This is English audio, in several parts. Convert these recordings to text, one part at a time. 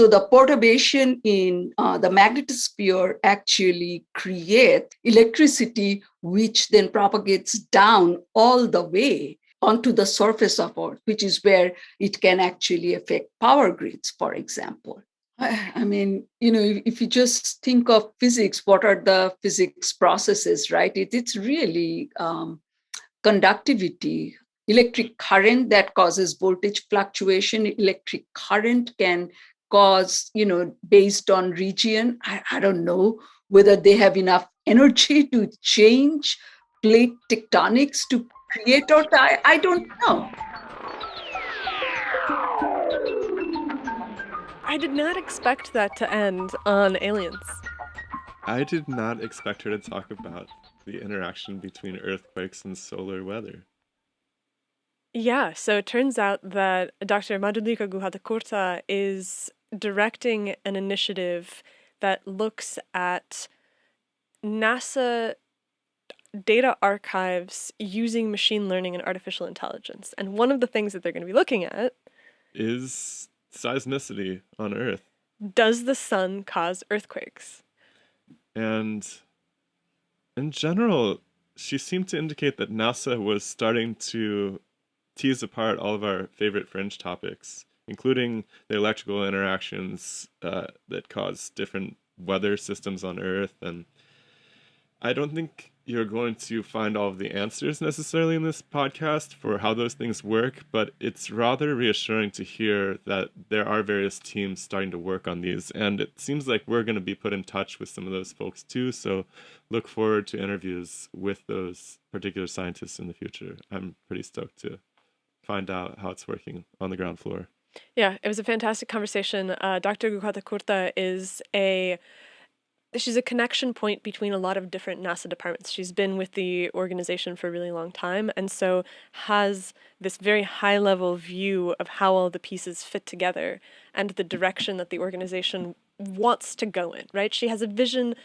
So the perturbation in the magnetosphere actually creates electricity, which then propagates down all the way onto the surface of Earth, which is where it can actually affect power grids, for example. I mean, if you just think of physics, what are the physics processes, right? It's really conductivity, electric current that causes voltage fluctuation. Electric current can cause, based on region, I don't know whether they have enough energy to change plate tectonics to create or die. I don't know. I did not expect that to end on aliens. I did not expect her to talk about the interaction between earthquakes and solar weather. Yeah, so it turns out that Dr. Madhulika Guhathakurta is directing an initiative that looks at NASA data archives using machine learning and artificial intelligence. And one of the things that they're going to be looking at is seismicity on Earth. Does the sun cause earthquakes? And in general, she seemed to indicate that NASA was starting to tease apart all of our favorite fringe topics, including the electrical interactions that cause different weather systems on Earth. And I don't think you're going to find all of the answers necessarily in this podcast for how those things work, but it's rather reassuring to hear that there are various teams starting to work on these, and it seems like we're going to be put in touch with some of those folks too, so look forward to interviews with those particular scientists in the future. I'm pretty stoked to find out how it's working on the ground floor. Yeah, it was a fantastic conversation. Dr. Guhathakurta she's a connection point between a lot of different NASA departments. She's been with the organization for a really long time, and so has this very high-level view of how all the pieces fit together and the direction that the organization wants to go in, right? She has a vision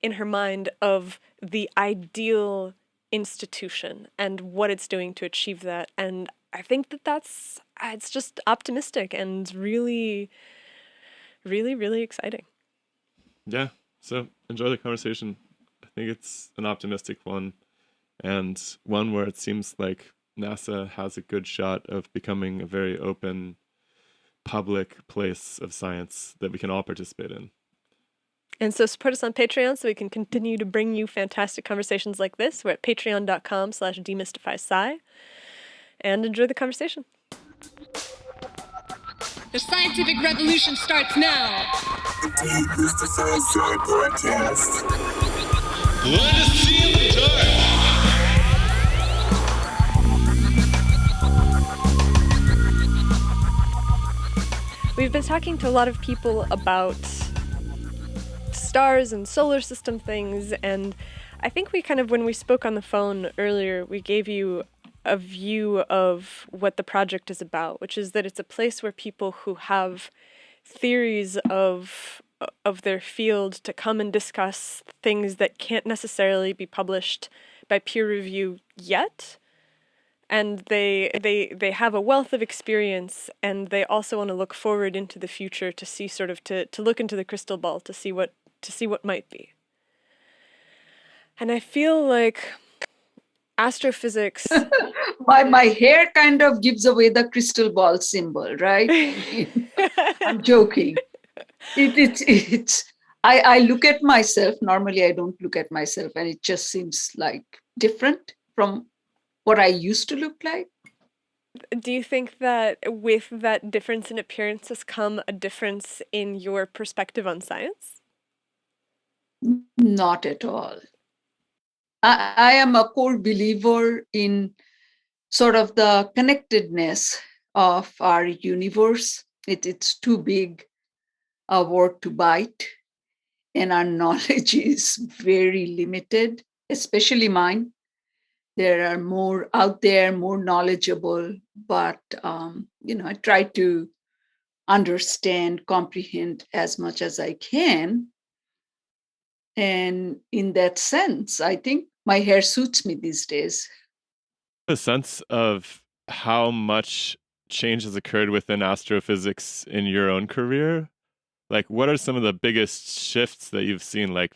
in her mind of the ideal institution and what it's doing to achieve that. And I think it's just optimistic and really, really, really exciting. Yeah. So enjoy the conversation. I think it's an optimistic one, and one where it seems like NASA has a good shot of becoming a very open, public place of science that we can all participate in. And so support us on Patreon so we can continue to bring you fantastic conversations like this. We're at patreon.com/demystifysci. And enjoy the conversation. The scientific revolution starts now. Demystify Sci Podcast. Let us see in the dark. We've been talking to a lot of people about stars and solar system things, and I think when we spoke on the phone earlier, we gave you a view of what the project is about, which is that it's a place where people who have theories of their field to come and discuss things that can't necessarily be published by peer review yet. And they have a wealth of experience, and they also want to look forward into the future to see to look into the crystal ball to see what might be. And I feel like astrophysics. My hair kind of gives away the crystal ball symbol, right? I'm joking. I look at myself. Normally, I don't look at myself, and it just seems like different from what I used to look like. Do you think that with that difference in appearance has come a difference in your perspective on science? Not at all. I am a core believer in sort of the connectedness of our universe. It's too big a word to bite, and our knowledge is very limited, especially mine. There are more out there, more knowledgeable, but I try to understand, comprehend as much as I can. And in that sense, I think my hair suits me these days. A sense of how much change has occurred within astrophysics in your own career, Like, what are some of the biggest shifts that you've seen, like,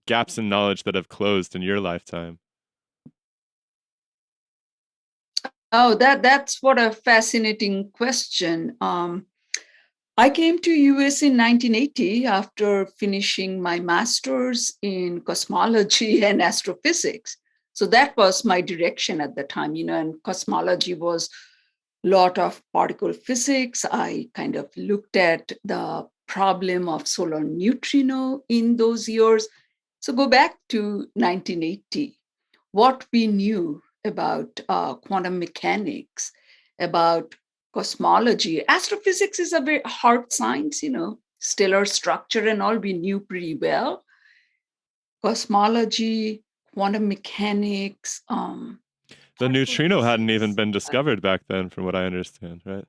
gaps in knowledge that have closed in your lifetime? Oh, that's what a fascinating question. I came to US in 1980 after finishing my master's in cosmology and astrophysics. So that was my direction at the time, and cosmology was a lot of particle physics. I kind of looked at the problem of solar neutrino in those years. So go back to 1980, what we knew about quantum mechanics, about cosmology. Astrophysics is a very hard science, stellar structure and all we knew pretty well. Cosmology, quantum mechanics. The neutrino hadn't even physics. been discovered back then, from what I understand, right?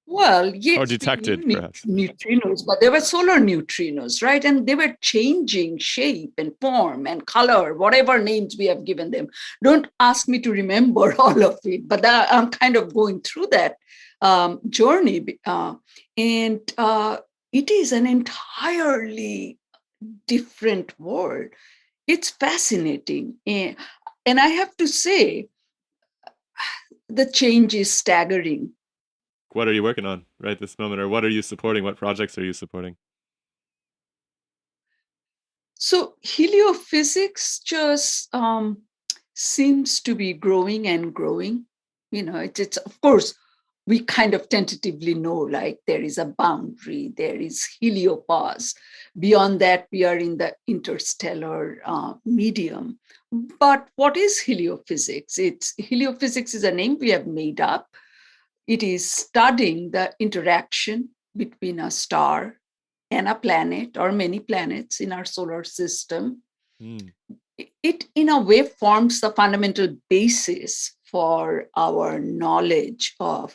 Well, Or yes, we detected, knew perhaps. neutrinos, but they were solar neutrinos, right? And they were changing shape and form and color, whatever names we have given them. Don't ask me to remember all of it, but I'm kind of going through that journey. And it is an entirely different world. It's fascinating. And I have to say, the change is staggering. What are you working on right this moment, or what are you supporting? What projects are you supporting? So heliophysics just seems to be growing and growing. It's of course we kind of tentatively know like there is a boundary, there is heliopause. Beyond that, we are in the interstellar medium. But what is heliophysics? Heliophysics is a name we have made up. It is studying the interaction between a star and a planet or many planets in our solar system. It, in a way, forms the fundamental basis for our knowledge of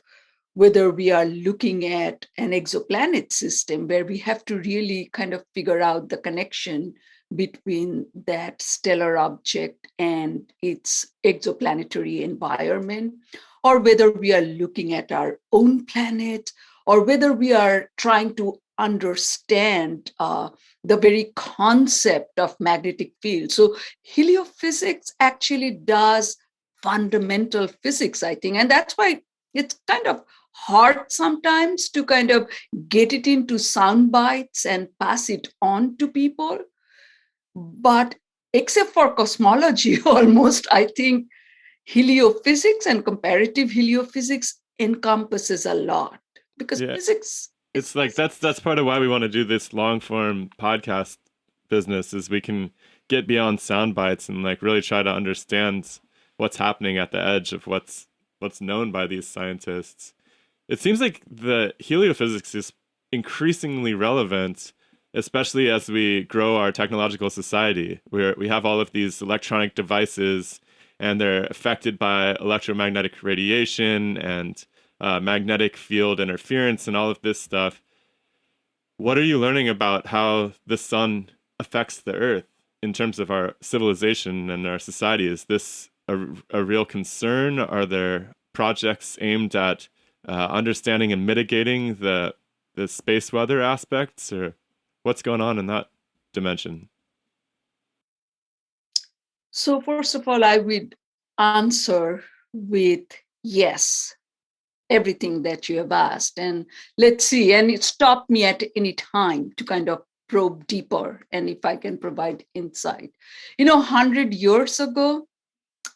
whether we are looking at an exoplanet system where we have to really kind of figure out the connection between that stellar object and its exoplanetary environment, or whether we are looking at our own planet, or whether we are trying to understand the very concept of magnetic field. So heliophysics actually does fundamental physics, I think. And that's why it's kind of hard sometimes to kind of get it into sound bites and pass it on to people. But except for cosmology, almost, I think heliophysics and comparative heliophysics encompasses a lot because physics. It's like that's part of why we want to do this long form podcast business, is we can get beyond sound bites and like really try to understand what's happening at the edge of what's known by these scientists. It seems like the heliophysics is increasingly relevant, especially as we grow our technological society, where we have all of these electronic devices and they're affected by electromagnetic radiation and magnetic field interference and all of this stuff. What are you learning about how the sun affects the Earth in terms of our civilization and our society? Is this a real concern? Are there projects aimed at understanding and mitigating the space weather aspects, or what's going on in that dimension? So first of all, I would answer with yes, everything that you have asked. And let's see, and it stopped me at any time to kind of probe deeper and if I can provide insight. 100 years ago,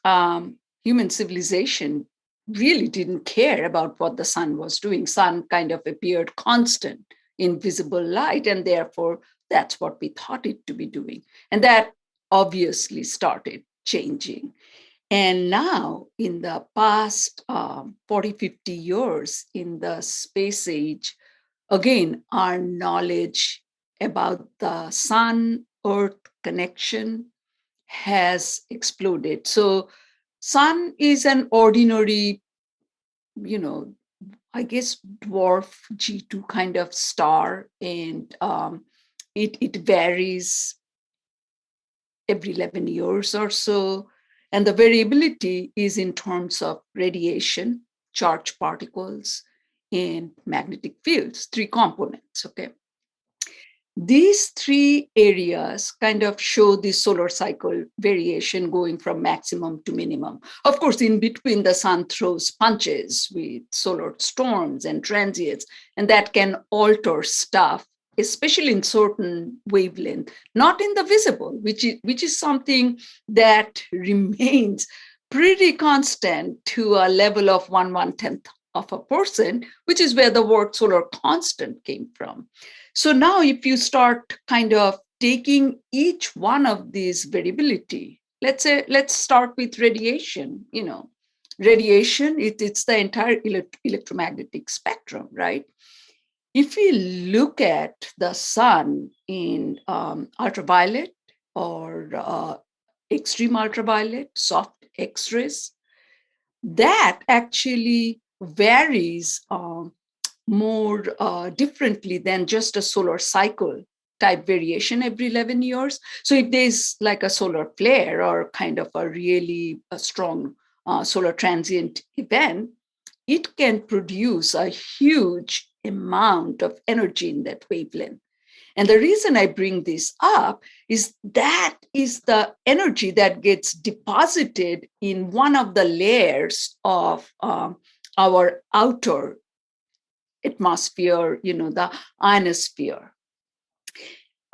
human civilization really didn't care about what the sun was doing. Sun kind of appeared constant in visible light, and therefore that's what we thought it to be doing. And that obviously started changing. And now, in the past 40, 50 years in the space age, again, our knowledge about the sun-Earth connection has exploded. So sun is an ordinary, I guess, dwarf G2 kind of star, and it varies every 11 years or so. And the variability is in terms of radiation, charged particles, and magnetic fields, three components, okay? These three areas kind of show the solar cycle variation going from maximum to minimum. Of course, in between, the sun throws punches with solar storms and transients, and that can alter stuff, especially in certain wavelength, not in the visible, which is something that remains pretty constant to a level of 1/110th of a percent, which is where the word solar constant came from. So now if you start kind of taking each one of these variability, let's start with radiation, radiation, it's the entire electromagnetic spectrum, right? If we look at the sun in ultraviolet or extreme ultraviolet, soft X-rays, that actually varies more differently than just a solar cycle type variation every 11 years. So if there's like a solar flare or kind of a really strong solar transient event, it can produce a huge amount of energy in that wavelength. And the reason I bring this up is that is the energy that gets deposited in one of the layers of our outer atmosphere, the ionosphere.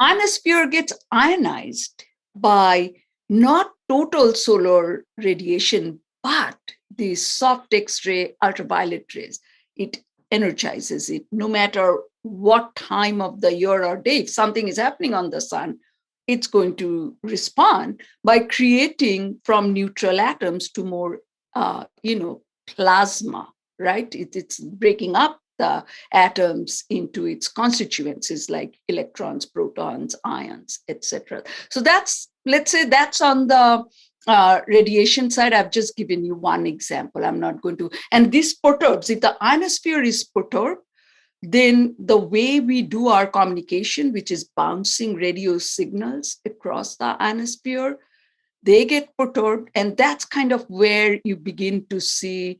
Ionosphere gets ionized by not total solar radiation, but the soft X-ray ultraviolet rays. It energizes it no matter what time of the year or day. If something is happening on the sun, it's going to respond by creating from neutral atoms to more, plasma, right? It's breaking up the atoms into its constituencies like electrons, protons, ions, etc. So let's say that's on the radiation side. I've just given you one example. I'm not going to, and this perturbs, if the ionosphere is perturbed, then the way we do our communication, which is bouncing radio signals across the ionosphere, they get perturbed. And that's kind of where you begin to see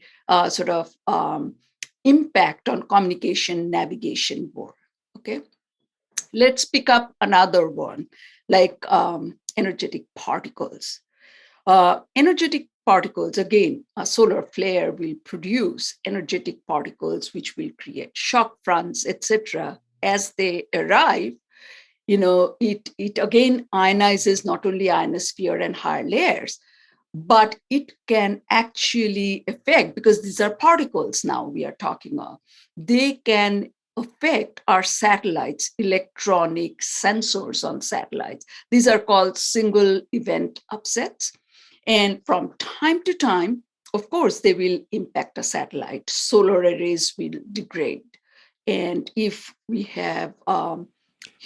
impact on communication navigation board. Okay, let's pick up another one, like energetic particles. Energetic particles, again, a solar flare will produce energetic particles which will create shock fronts, etc. As they arrive, it again ionizes not only ionosphere and higher layers, but it can actually affect, because these are particles now we are talking of, they can affect our satellites, electronic sensors on satellites. These are called single event upsets. And from time to time, of course, they will impact a satellite. Solar arrays will degrade. And if we have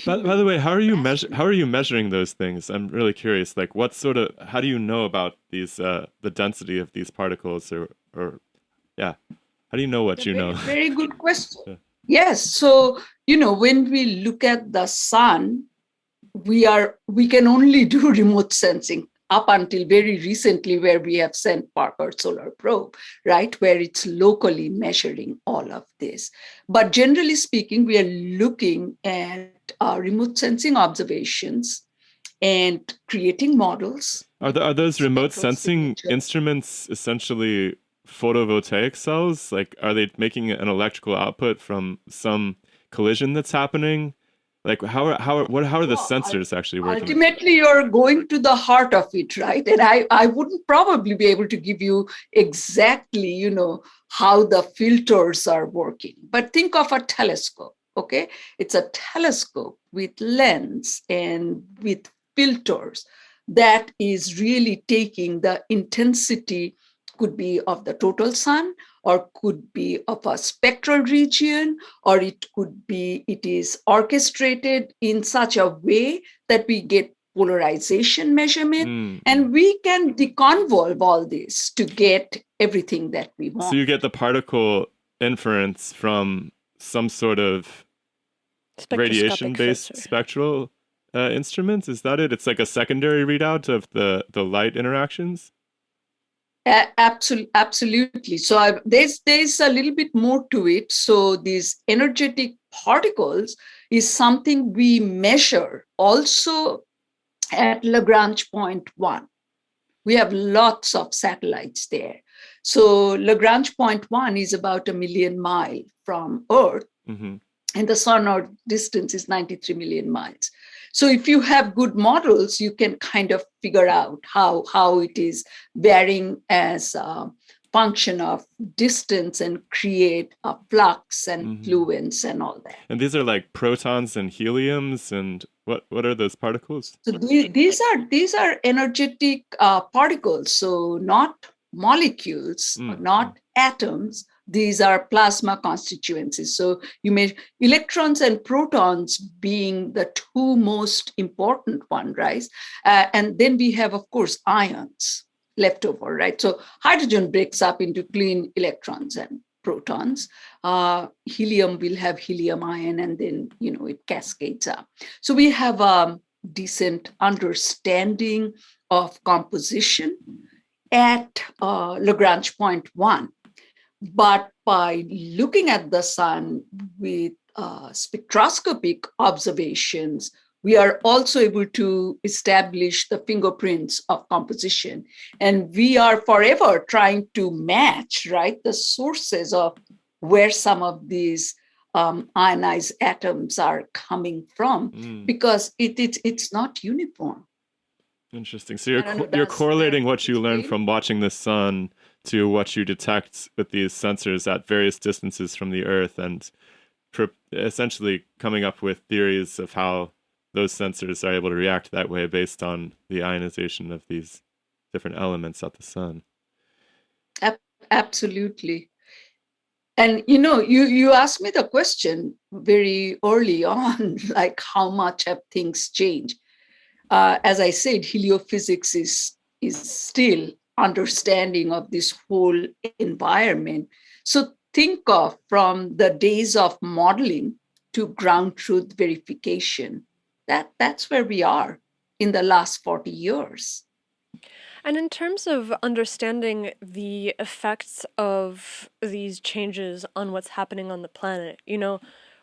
by the way, how are you measuring those things? I'm really curious. Like, how do you know about these the density of these particles, or how do you know what you know? Very good question. Yeah. Yes. So, when we look at the sun, we can only do remote sensing up until very recently, where we have sent Parker Solar Probe, right, where it's locally measuring all of this. But generally speaking, we are looking at remote sensing observations and creating models. Are those remote sensing instruments essentially photovoltaic cells? Like, are they making an electrical output from some collision that's happening? Like, how are the sensors actually working? Ultimately, you're going to the heart of it, right? And I wouldn't probably be able to give you exactly, how the filters are working. But think of a telescope, okay? It's a telescope with lens and with filters that is really taking the intensity, could be of the total sun, or could be of a spectral region, or it is orchestrated in such a way that we get polarization measurement, and we can deconvolve all this to get everything that we want. So you get the particle inference from some sort of radiation-based spectral instruments. Is that it? It's like a secondary readout of the light interactions? Absolutely. So there's a little bit more to it. So these energetic particles is something we measure also at Lagrange point one. We have lots of satellites there. So Lagrange point one is about 1 million miles from Earth, Mm-hmm. and the sun or distance is 93 million miles. So if you have good models, you can kind of figure out how it is varying as a function of distance and create a flux and Mm-hmm. fluence and all that. And these are like protons and heliums, and what are those particles? So these are energetic particles, so not molecules, not atoms. These are plasma constituencies. So you may electrons and protons being the two most important one, right? And then we have, of course, ions left over, right? So hydrogen breaks up into clean electrons and protons. Helium will have helium ion, and then it cascades up. So we have a decent understanding of composition at Lagrange point one. But by looking at the sun with spectroscopic observations, we are also able to establish the fingerprints of composition. And we are forever trying to match, right, the sources of where some of these ionized atoms are coming from, because it's not uniform. Interesting. So you're correlating what you learn from watching the sun to what you detect with these sensors at various distances from the Earth, and essentially coming up with theories of how those sensors are able to react that way based on the ionization of these different elements at the sun. Absolutely. And you asked me the question very early on, like how much have things changed? As I said, heliophysics is still understanding of this whole environment. So think of from the days of modeling to ground truth verification. That's where we are in the last 40 years. And in terms of understanding the effects of these changes on what's happening on the planet,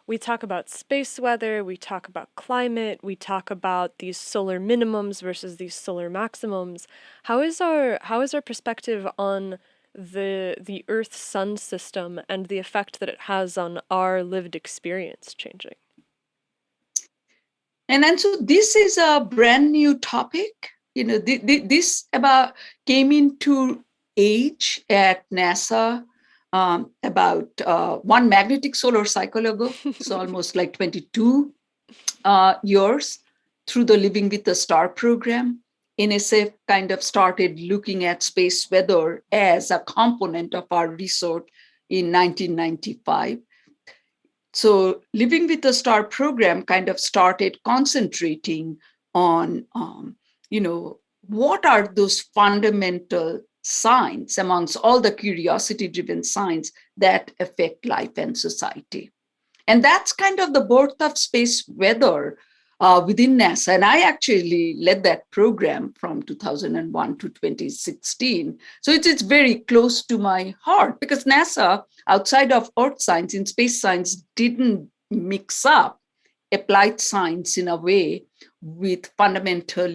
we talk about space weather, we talk about climate, we talk about these solar minimums versus these solar maximums. How is our perspective on the Earth-Sun system and the effect that it has on our lived experience changing? And so this is a brand new topic. This came into age at NASA about one magnetic solar cycle ago, so almost like 22 years, through the Living with the Star program. NSF kind of started looking at space weather as a component of our research in 1995. So Living with the Star program kind of started concentrating on, what are those fundamental signs amongst all the curiosity-driven signs that affect life and society. And that's kind of the birth of space weather within NASA. And I actually led that program from 2001 to 2016. So it's very close to my heart, because NASA, outside of Earth science, in space science, didn't mix up applied science in a way with fundamental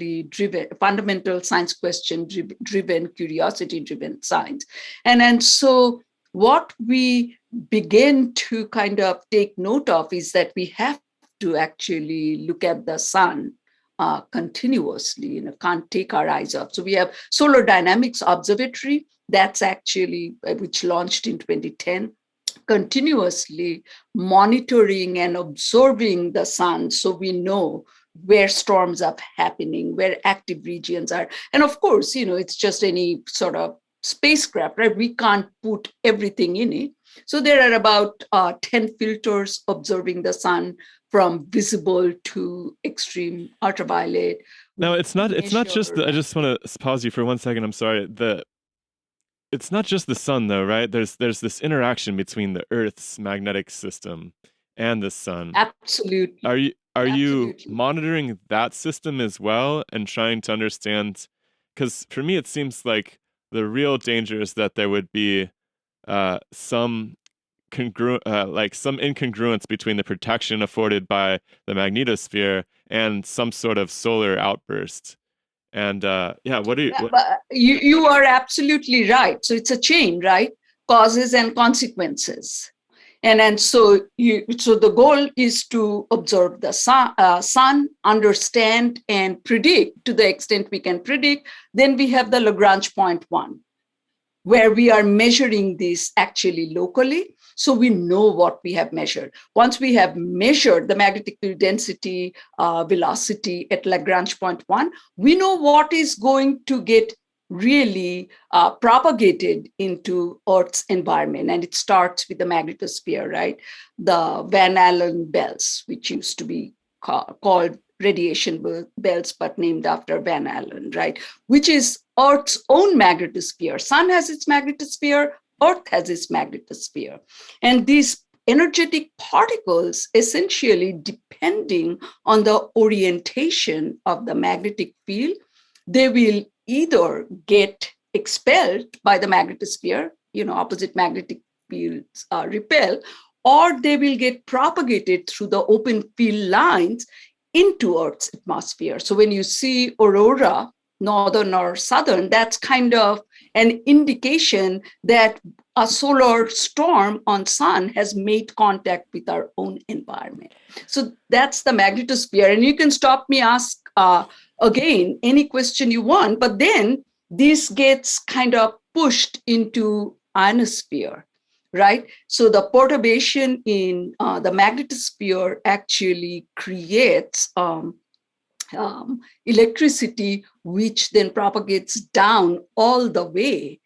science question driven, curiosity driven science. And so what we begin to kind of take note of is that we have to actually look at the sun continuously, can't take our eyes off. So we have Solar Dynamics Observatory, that's actually, which launched in 2010, continuously monitoring and observing the sun, so we know where storms are happening, where active regions are. And of course, it's just any sort of spacecraft, right? We can't put everything in it. So there are about 10 filters observing the sun, from visible to extreme ultraviolet. Now, it's not just I just want to pause you for 1 second. I'm sorry. It's not just the sun, though, right? There's this interaction between the Earth's magnetic system and the sun. Absolutely. Are you monitoring that system as well and trying to understand? Because for me, it seems like the real danger is that there would be some some incongruence between the protection afforded by the magnetosphere and some sort of solar outburst. And what do you? Yeah, but you are absolutely right. So it's a chain, right? Causes and consequences. And so the goal is to observe the sun, understand and predict to the extent we can predict. Then we have the Lagrange point one, where we are measuring this actually locally. So we know what we have measured. Once we have measured the magnetic field density, velocity at Lagrange point one, we know what is going to get really propagated into Earth's environment. And it starts with the magnetosphere, right? The Van Allen belts, which used to be called radiation belts, but named after Van Allen, right? Which is Earth's own magnetosphere. Sun has its magnetosphere, Earth has its magnetosphere. And these energetic particles, essentially depending on the orientation of the magnetic field, they will either get expelled by the magnetosphere, opposite magnetic fields repel, or they will get propagated through the open field lines into Earth's atmosphere. So when you see aurora, northern or southern, that's kind of an indication that a solar storm on sun has made contact with our own environment. So that's the magnetosphere. And you can stop me, ask again any question you want, but then this gets kind of pushed into ionosphere, right? So the perturbation in the magnetosphere actually creates electricity, which then propagates down all the way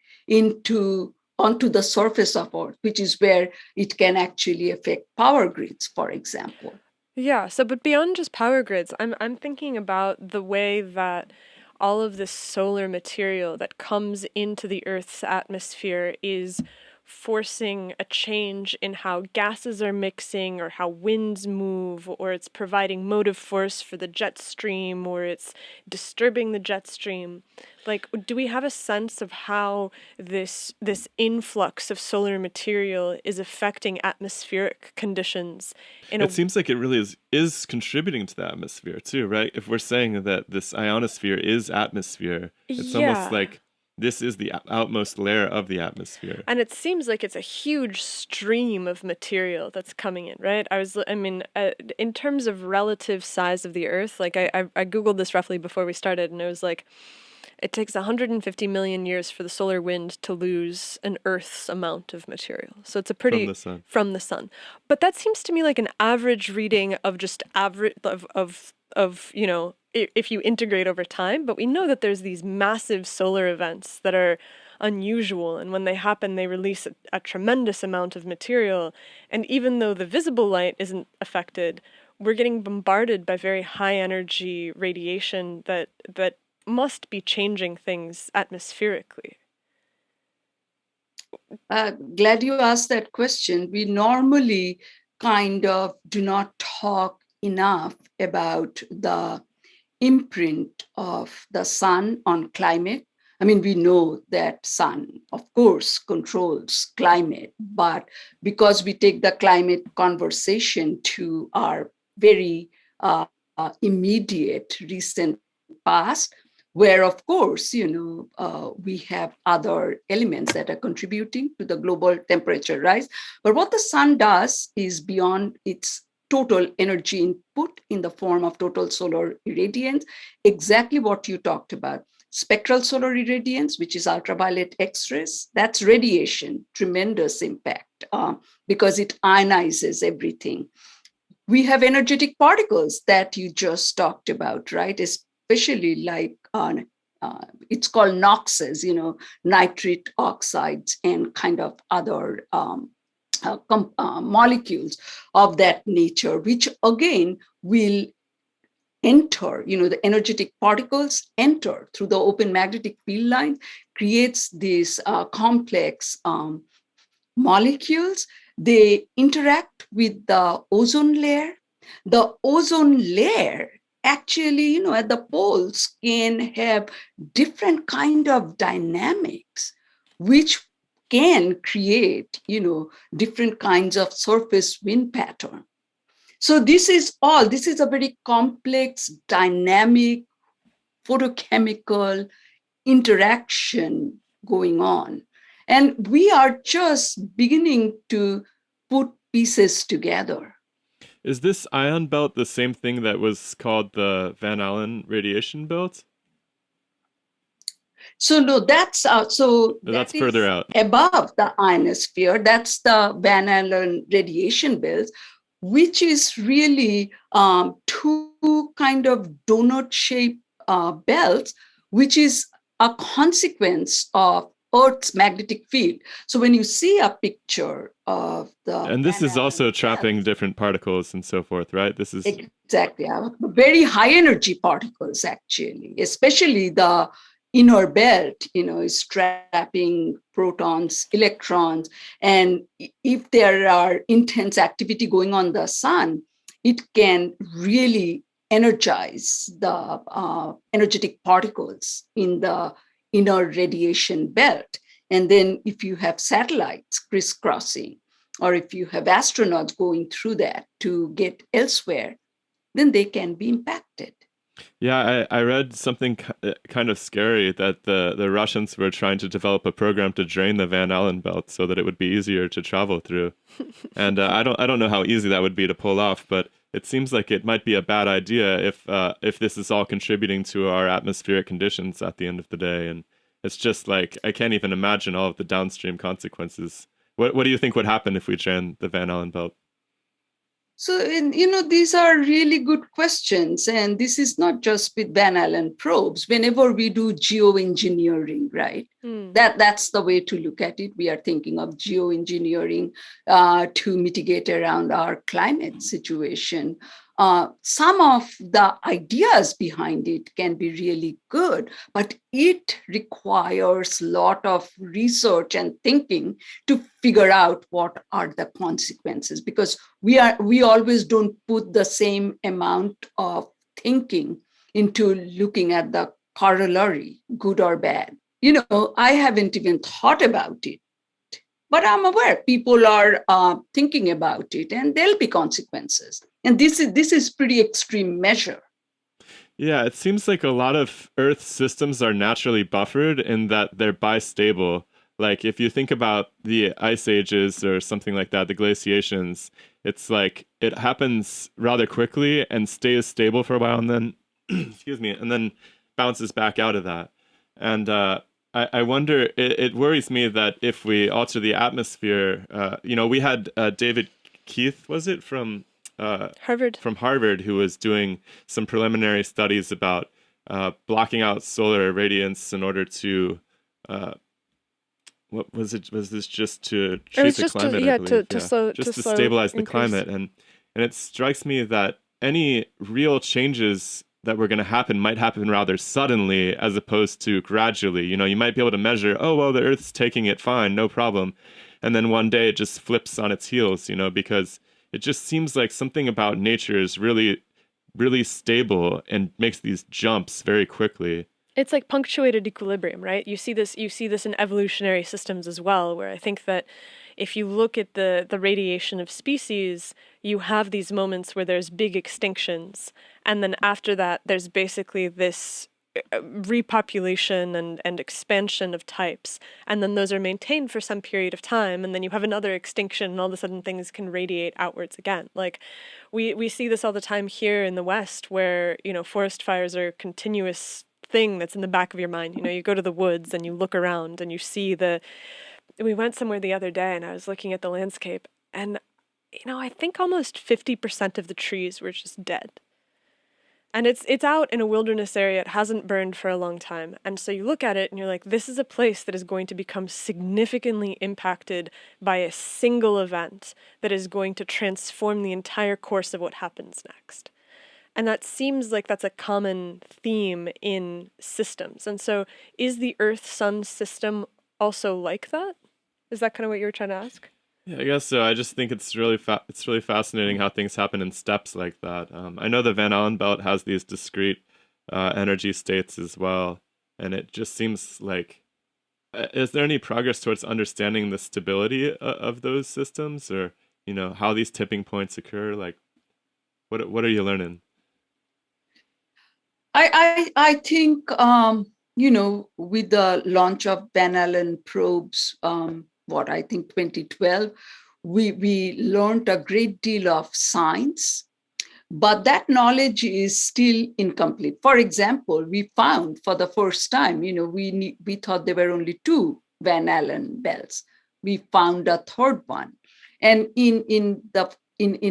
onto the surface of Earth, which is where it can actually affect power grids, for example. Yeah, so but beyond just power grids, I'm thinking about the way that all of this solar material that comes into the Earth's atmosphere is forcing a change in how gases are mixing or how winds move, or it's providing motive force for the jet stream, or it's disturbing the jet stream. Like, do we have a sense of how this influx of solar material is affecting atmospheric conditions? It seems like it really is contributing to the atmosphere too, right? If we're saying that this ionosphere is atmosphere, it's almost like this is the outmost layer of the atmosphere. And it seems like it's a huge stream of material that's coming in, right? In terms of relative size of the Earth, like I Googled this roughly before we started, and it was like, it takes 150 million years for the solar wind to lose an Earth's amount of material. So it's a pretty... From the sun. But that seems to me like an average reading of just average of if you integrate over time. But we know that there's these massive solar events that are unusual, and when they happen, they release a tremendous amount of material. And even though the visible light isn't affected, we're getting bombarded by very high energy radiation that must be changing things atmospherically. Glad you asked that question. We normally kind of do not talk enough about the imprint of the sun on climate. I mean, we know that sun, of course, controls climate, but because we take the climate conversation to our very immediate recent past, where, of course, we have other elements that are contributing to the global temperature rise. But what the sun does is, beyond its total energy input in the form of total solar irradiance, exactly what you talked about. Spectral solar irradiance, which is ultraviolet X-rays, that's radiation, tremendous impact because it ionizes everything. We have energetic particles that you just talked about, right? Especially like it's called NOxes, nitrate oxides and kind of other molecules of that nature, which again will enter, the energetic particles enter through the open magnetic field line, creates these complex molecules. They interact with the ozone layer. The ozone layer actually, at the poles can have different kind of dynamics, which can create, different kinds of surface wind pattern. So this is a very complex, dynamic, photochemical interaction going on. And we are just beginning to put pieces together. Is this ion belt the same thing that was called the Van Allen radiation belt? So no, that's That's that further is out. above the ionosphere. That's the Van Allen radiation belt, which is really two kind of donut-shaped belts, which is a consequence of Earth's magnetic field. So when you see a picture of the And this Van is also Allen trapping belt, different particles and so forth, right? This is exactly, very high energy particles, actually, especially the inner belt, is trapping protons, electrons. And if there are intense activity going on the sun, it can really energize the energetic particles in the inner radiation belt. And then if you have satellites crisscrossing, or if you have astronauts going through that to get elsewhere, then they can be impacted. Yeah, I read something kind of scary that the Russians were trying to develop a program to drain the Van Allen belt so that it would be easier to travel through. And I don't know how easy that would be to pull off, but it seems like it might be a bad idea if this is all contributing to our atmospheric conditions at the end of the day. And it's just like I can't even imagine all of the downstream consequences. What do you think would happen if we drained the Van Allen belt? So, these are really good questions. And this is not just with Van Allen probes. Whenever we do geoengineering, right? That's the way to look at it. We are thinking of geoengineering to mitigate around our climate situation. Some of the ideas behind it can be really good, but it requires a lot of research and thinking to figure out what are the consequences, because we always don't put the same amount of thinking into looking at the corollary, good or bad. I haven't even thought about it, but I'm aware people are thinking about it, and there'll be consequences. And this is pretty extreme measure. Yeah, it seems like a lot of Earth's systems are naturally buffered in that they're bistable. Like if you think about the ice ages or something like that, the glaciations, it's like it happens rather quickly and stays stable for a while and then, excuse me, and then bounces back out of that. And I wonder, it worries me that if we alter the atmosphere, we had David Keith, was it, Harvard. from Harvard, who was doing some preliminary studies about blocking out solar radiance in order to what was it? Was this just to treat the climate? I believe, just to stabilize the climate, and it strikes me that any real changes that were going to happen might happen rather suddenly as opposed to gradually. You might be able to measure, oh well, the Earth's taking it fine, no problem, and then one day it just flips on its heels. Because it just seems like something about nature is really, really stable and makes these jumps very quickly. It's like punctuated equilibrium, right? You see this in evolutionary systems as well, where I think that if you look at the radiation of species, you have these moments where there's big extinctions, and then after that, there's basically this repopulation and expansion of types, and then those are maintained for some period of time, and then you have another extinction, and all of a sudden things can radiate outwards again. Like we see this all the time here in the West, where forest fires are a continuous thing that's in the back of your mind. You go to the woods and you look around and you see we went somewhere the other day and I was looking at the landscape, and I think almost 50% of the trees were just dead. And it's out in a wilderness area. It hasn't burned for a long time. And so you look at it and you're like, this is a place that is going to become significantly impacted by a single event that is going to transform the entire course of what happens next. And that seems like that's a common theme in systems. And so is the Earth-Sun system also like that? Is that kind of what you were trying to ask? Yeah, I guess so. I just think it's really fascinating how things happen in steps like that. I know the Van Allen belt has these discrete energy states as well, and it just seems like is there any progress towards understanding the stability of those systems, or how these tipping points occur? Like, what are you learning? I think with the launch of Van Allen probes, what I think 2012, we learned a great deal of science, but that knowledge is still incomplete. For example, we found for the first time, we thought there were only two Van Allen belts. We found a third one, and in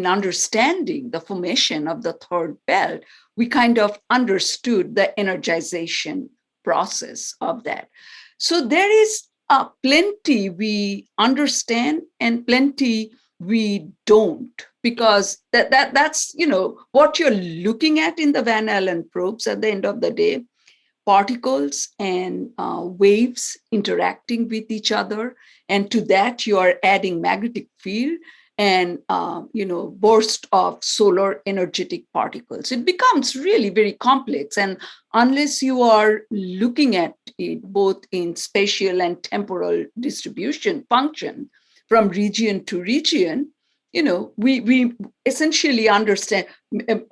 understanding the formation of the third belt, we kind of understood the energization process of that. So there is plenty we understand and plenty we don't, because that's what you're looking at in the Van Allen probes at the end of the day: particles and waves interacting with each other, and to that you are adding magnetic field and burst of solar energetic particles. It becomes really very complex, and unless you are looking at it both in spatial and temporal distribution function from region to region, we essentially understand.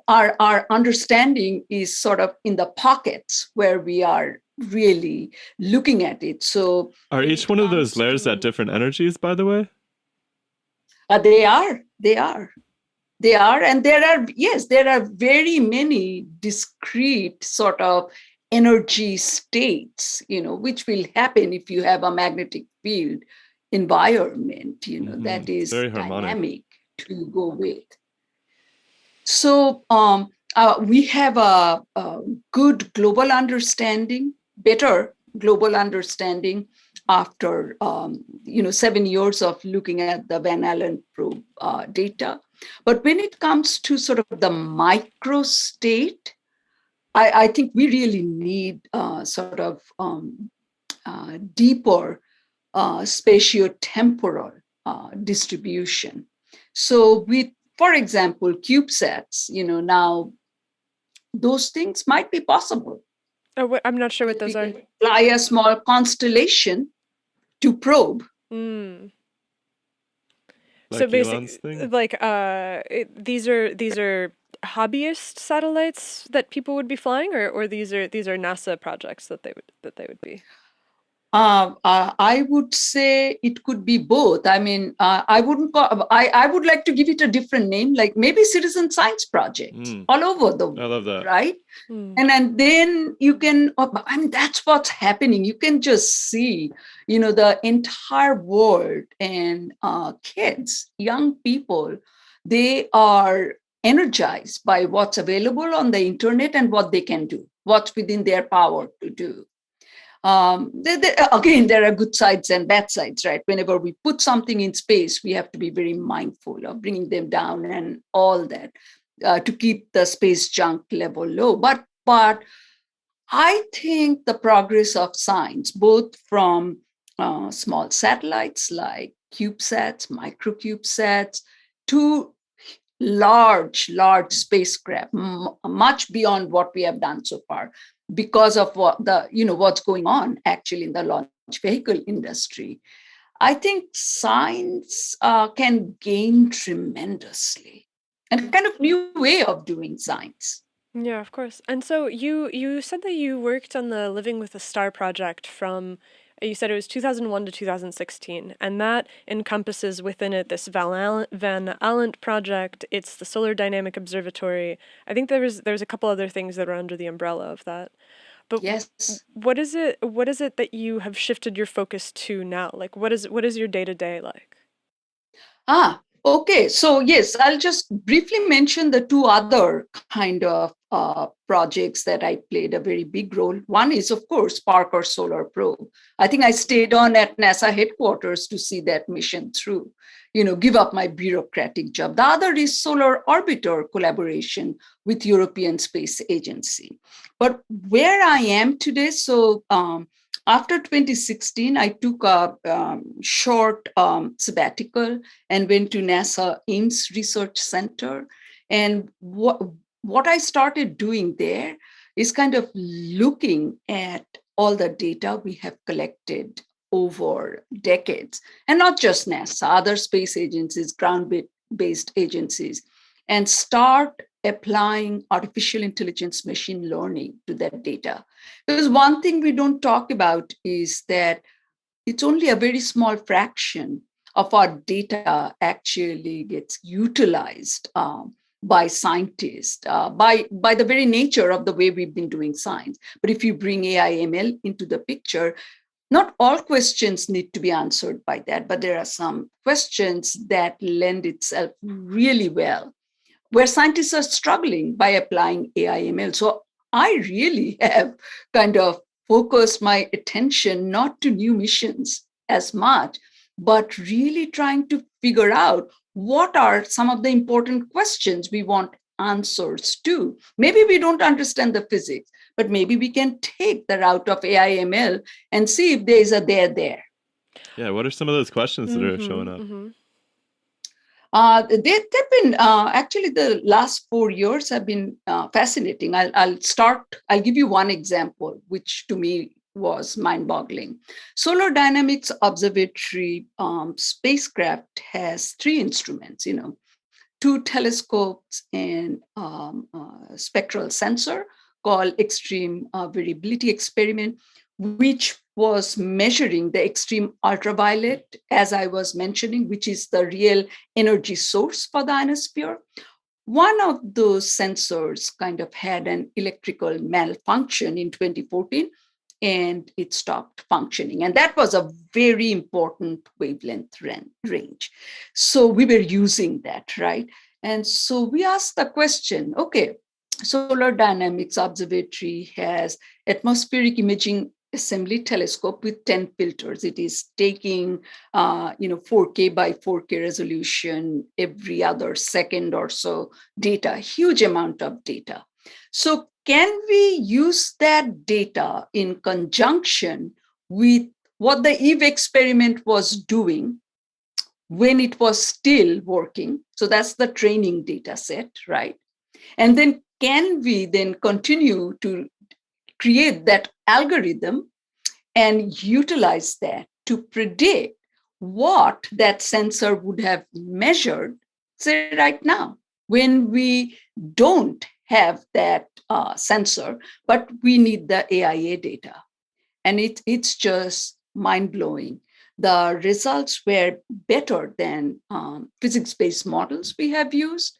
Our understanding is sort of in the pockets where we are really looking at it. So Are when each it one of those comes layers at to different energies, by the way? they are, and there are very many discrete sort of energy states, which will happen if you have a magnetic field environment, that It's is very harmonic. dynamic to go with. So we have a good global understanding, better global understanding after 7 years of looking at the Van Allen probe data. But when it comes to sort of the micro state, I think we really need sort of deeper spatio-temporal distribution. So with, for example, CubeSats, now those things might be possible. Oh, I'm not sure what those We are. can fly a small constellation to probe. Mm. So Like Elon's basically, thing? like these are hobbyist satellites that people would be flying, or these are NASA projects that they would be. I would say it could be both. I mean, I wouldn't call, I would like to give it a different name, like maybe citizen science projects all over the I world, love that. right? Mm. And then you can, I mean, that's what's happening. You can just see, the entire world and kids, young people, they are energized by what's available on the internet and what they can do, what's within their power to do. Again, there are good sides and bad sides, right? Whenever we put something in space, we have to be very mindful of bringing them down and all that to keep the space junk level low. But I think the progress of science, both from small satellites like CubeSats, microcubesats, to large spacecraft, much beyond what we have done so far, because of what's going on actually in the launch vehicle industry. I think science can gain tremendously, and kind of new way of doing science. Yeah, of course. And so you said that you worked on the Living with a Star project from, you said it was 2001 to 2016, and that encompasses within it this Van Allen project. It's the Solar Dynamic Observatory. I think there's a couple other things that are under the umbrella of that. But Yes. what is it that you have shifted your focus to now? Like what is your day-to-day like? Okay. So yes, I'll just briefly mention the two other kind of projects that I played a very big role. One is, of course, Parker Solar Probe. I think I stayed on at NASA headquarters to see that mission through, give up my bureaucratic job. The other is Solar Orbiter collaboration with European Space Agency. But where I am today, so After 2016, I took a short sabbatical and went to NASA Ames Research Center. And what I started doing there is kind of looking at all the data we have collected over decades, and not just NASA, other space agencies, ground-based agencies, and start applying artificial intelligence machine learning to that data. Because one thing we don't talk about is that it's only a very small fraction of our data actually gets utilized by scientists, by the very nature of the way we've been doing science. But if you bring AI ML into the picture, not all questions need to be answered by that, but there are some questions that lend itself really well, where scientists are struggling by applying AI ML. So I really have kind of focused my attention not to new missions as much, but really trying to figure out what are some of the important questions we want answers to. Maybe we don't understand the physics, but maybe we can take the route of AI ML and see if there is a there. Yeah, what are some of those questions that are showing up? They've been actually the last 4 years have been fascinating. I'll give you one example, which to me was mind-boggling. Solar Dynamics Observatory spacecraft has 3 instruments, 2 telescopes and spectral sensor called Extreme Variability Experiment, which was measuring the extreme ultraviolet, as I was mentioning, which is the real energy source for the ionosphere. One of those sensors kind of had an electrical malfunction in 2014, and it stopped functioning. And that was a very important wavelength range. So we were using that, right? And so we asked the question, okay, Solar Dynamics Observatory has atmospheric imaging assembly telescope with 10 filters. It is taking 4K by 4K resolution every other second or so data, huge amount of data. So can we use that data in conjunction with what the Eve experiment was doing when it was still working? So that's the training data set, right? And then can we then continue to create that algorithm and utilize that to predict what that sensor would have measured, say, right now, when we don't have that sensor, but we need the AIA data. And it's just mind-blowing. The results were better than physics-based models we have used.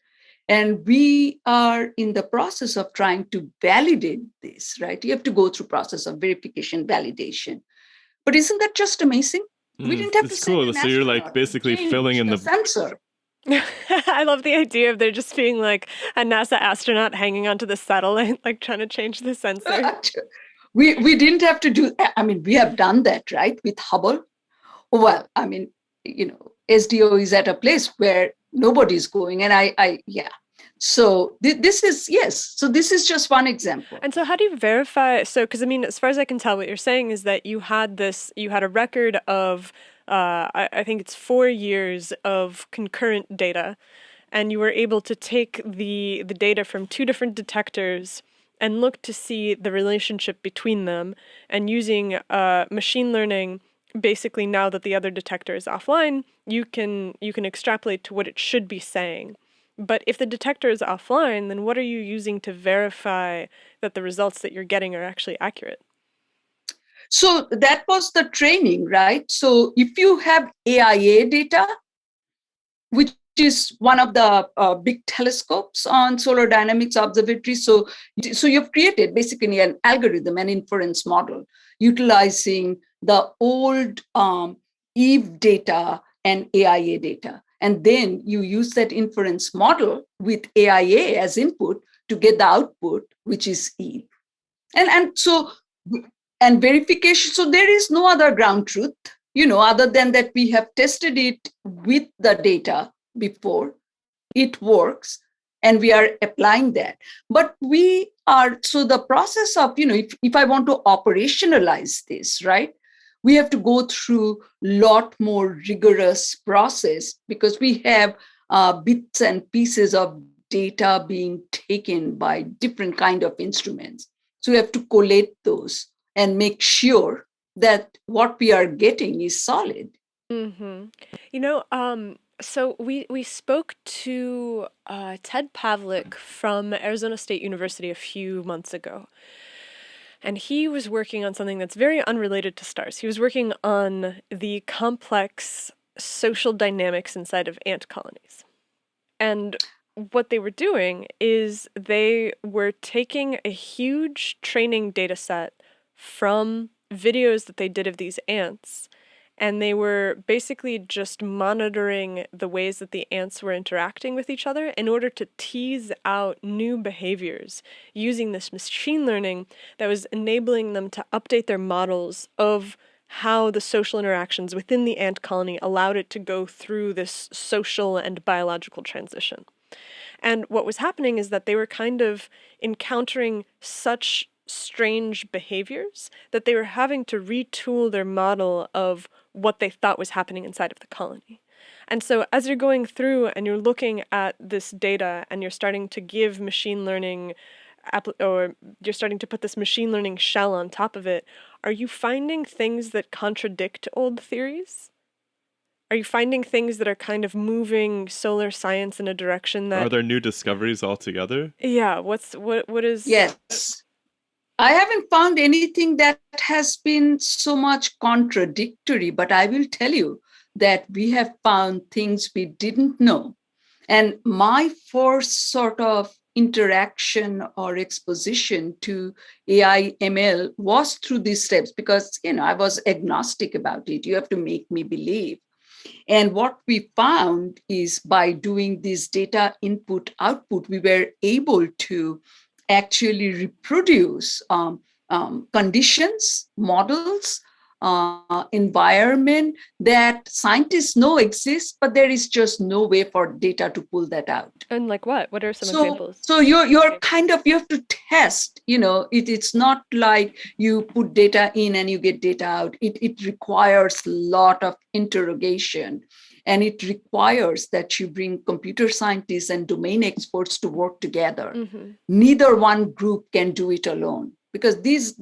And we are in the process of trying to validate this, right? You have to go through process of verification, validation. But isn't that just amazing? We didn't have to It's send cool. an So you're like astronaut basically to change filling in the sensor. I love the idea of there just being like a NASA astronaut hanging onto the satellite, like trying to change the sensor. We didn't have to do, I mean, we have done that, right, with Hubble. Well, I mean, SDO is at a place where nobody's going. And yeah. So this is, yes. So this is just one example. And so how do you verify? So, because I mean, as far as I can tell, what you're saying is that you had a record of, I think it's 4 years of concurrent data, and you were able to take the data from 2 different detectors and look to see the relationship between them, and using machine learning. Basically, now that the other detector is offline, you can extrapolate to what it should be saying. But if the detector is offline, then what are you using to verify that the results that you're getting are actually accurate? So that was the training, right? So if you have AIA data, which is one of the big telescopes on Solar Dynamics Observatory, so you've created basically an algorithm, an inference model, utilizing the old Eve data and AIA data. And then you use that inference model with AIA as input to get the output, which is Eve. And verification. So there is no other ground truth, other than that we have tested it with the data before. It works. and we are applying that. But so the process of, if I want to operationalize this, right, we have to go through a lot more rigorous process because we have bits and pieces of data being taken by different kind of instruments. So we have to collate those and make sure that what we are getting is solid. Mm-hmm. So we spoke to Ted Pavlik from Arizona State University a few months ago. And he was working on something that's very unrelated to stars. He was working on the complex social dynamics inside of ant colonies. And what they were doing is they were taking a huge training data set from videos that they did of these ants, and they were basically just monitoring the ways that the ants were interacting with each other in order to tease out new behaviors using this machine learning that was enabling them to update their models of how the social interactions within the ant colony allowed it to go through this social and biological transition. And what was happening is that they were kind of encountering such strange behaviors that they were having to retool their model of what they thought was happening inside of the colony. And so as you're going through and you're looking at this data and you're starting to give machine learning or you're starting to put this machine learning shell on top of it, are you finding things that contradict old theories? Are you finding things that are kind of moving solar science in a direction that... Are there new discoveries altogether? Yeah, what is... Yes. I haven't found anything that has been so much contradictory, but I will tell you that we have found things we didn't know. And my first sort of interaction or exposition to AI ML was through these steps because, I was agnostic about it. You have to make me believe. And what we found is by doing this data input output, we were able to actually reproduce conditions, models, environment that scientists know exists, but there is just no way for data to pull that out. And like what? What are some examples? So you're kind of, you have to test, it's not like you put data in and you get data out. It requires a lot of interrogation. And it requires that you bring computer scientists and domain experts to work together. Mm-hmm. Neither one group can do it alone because these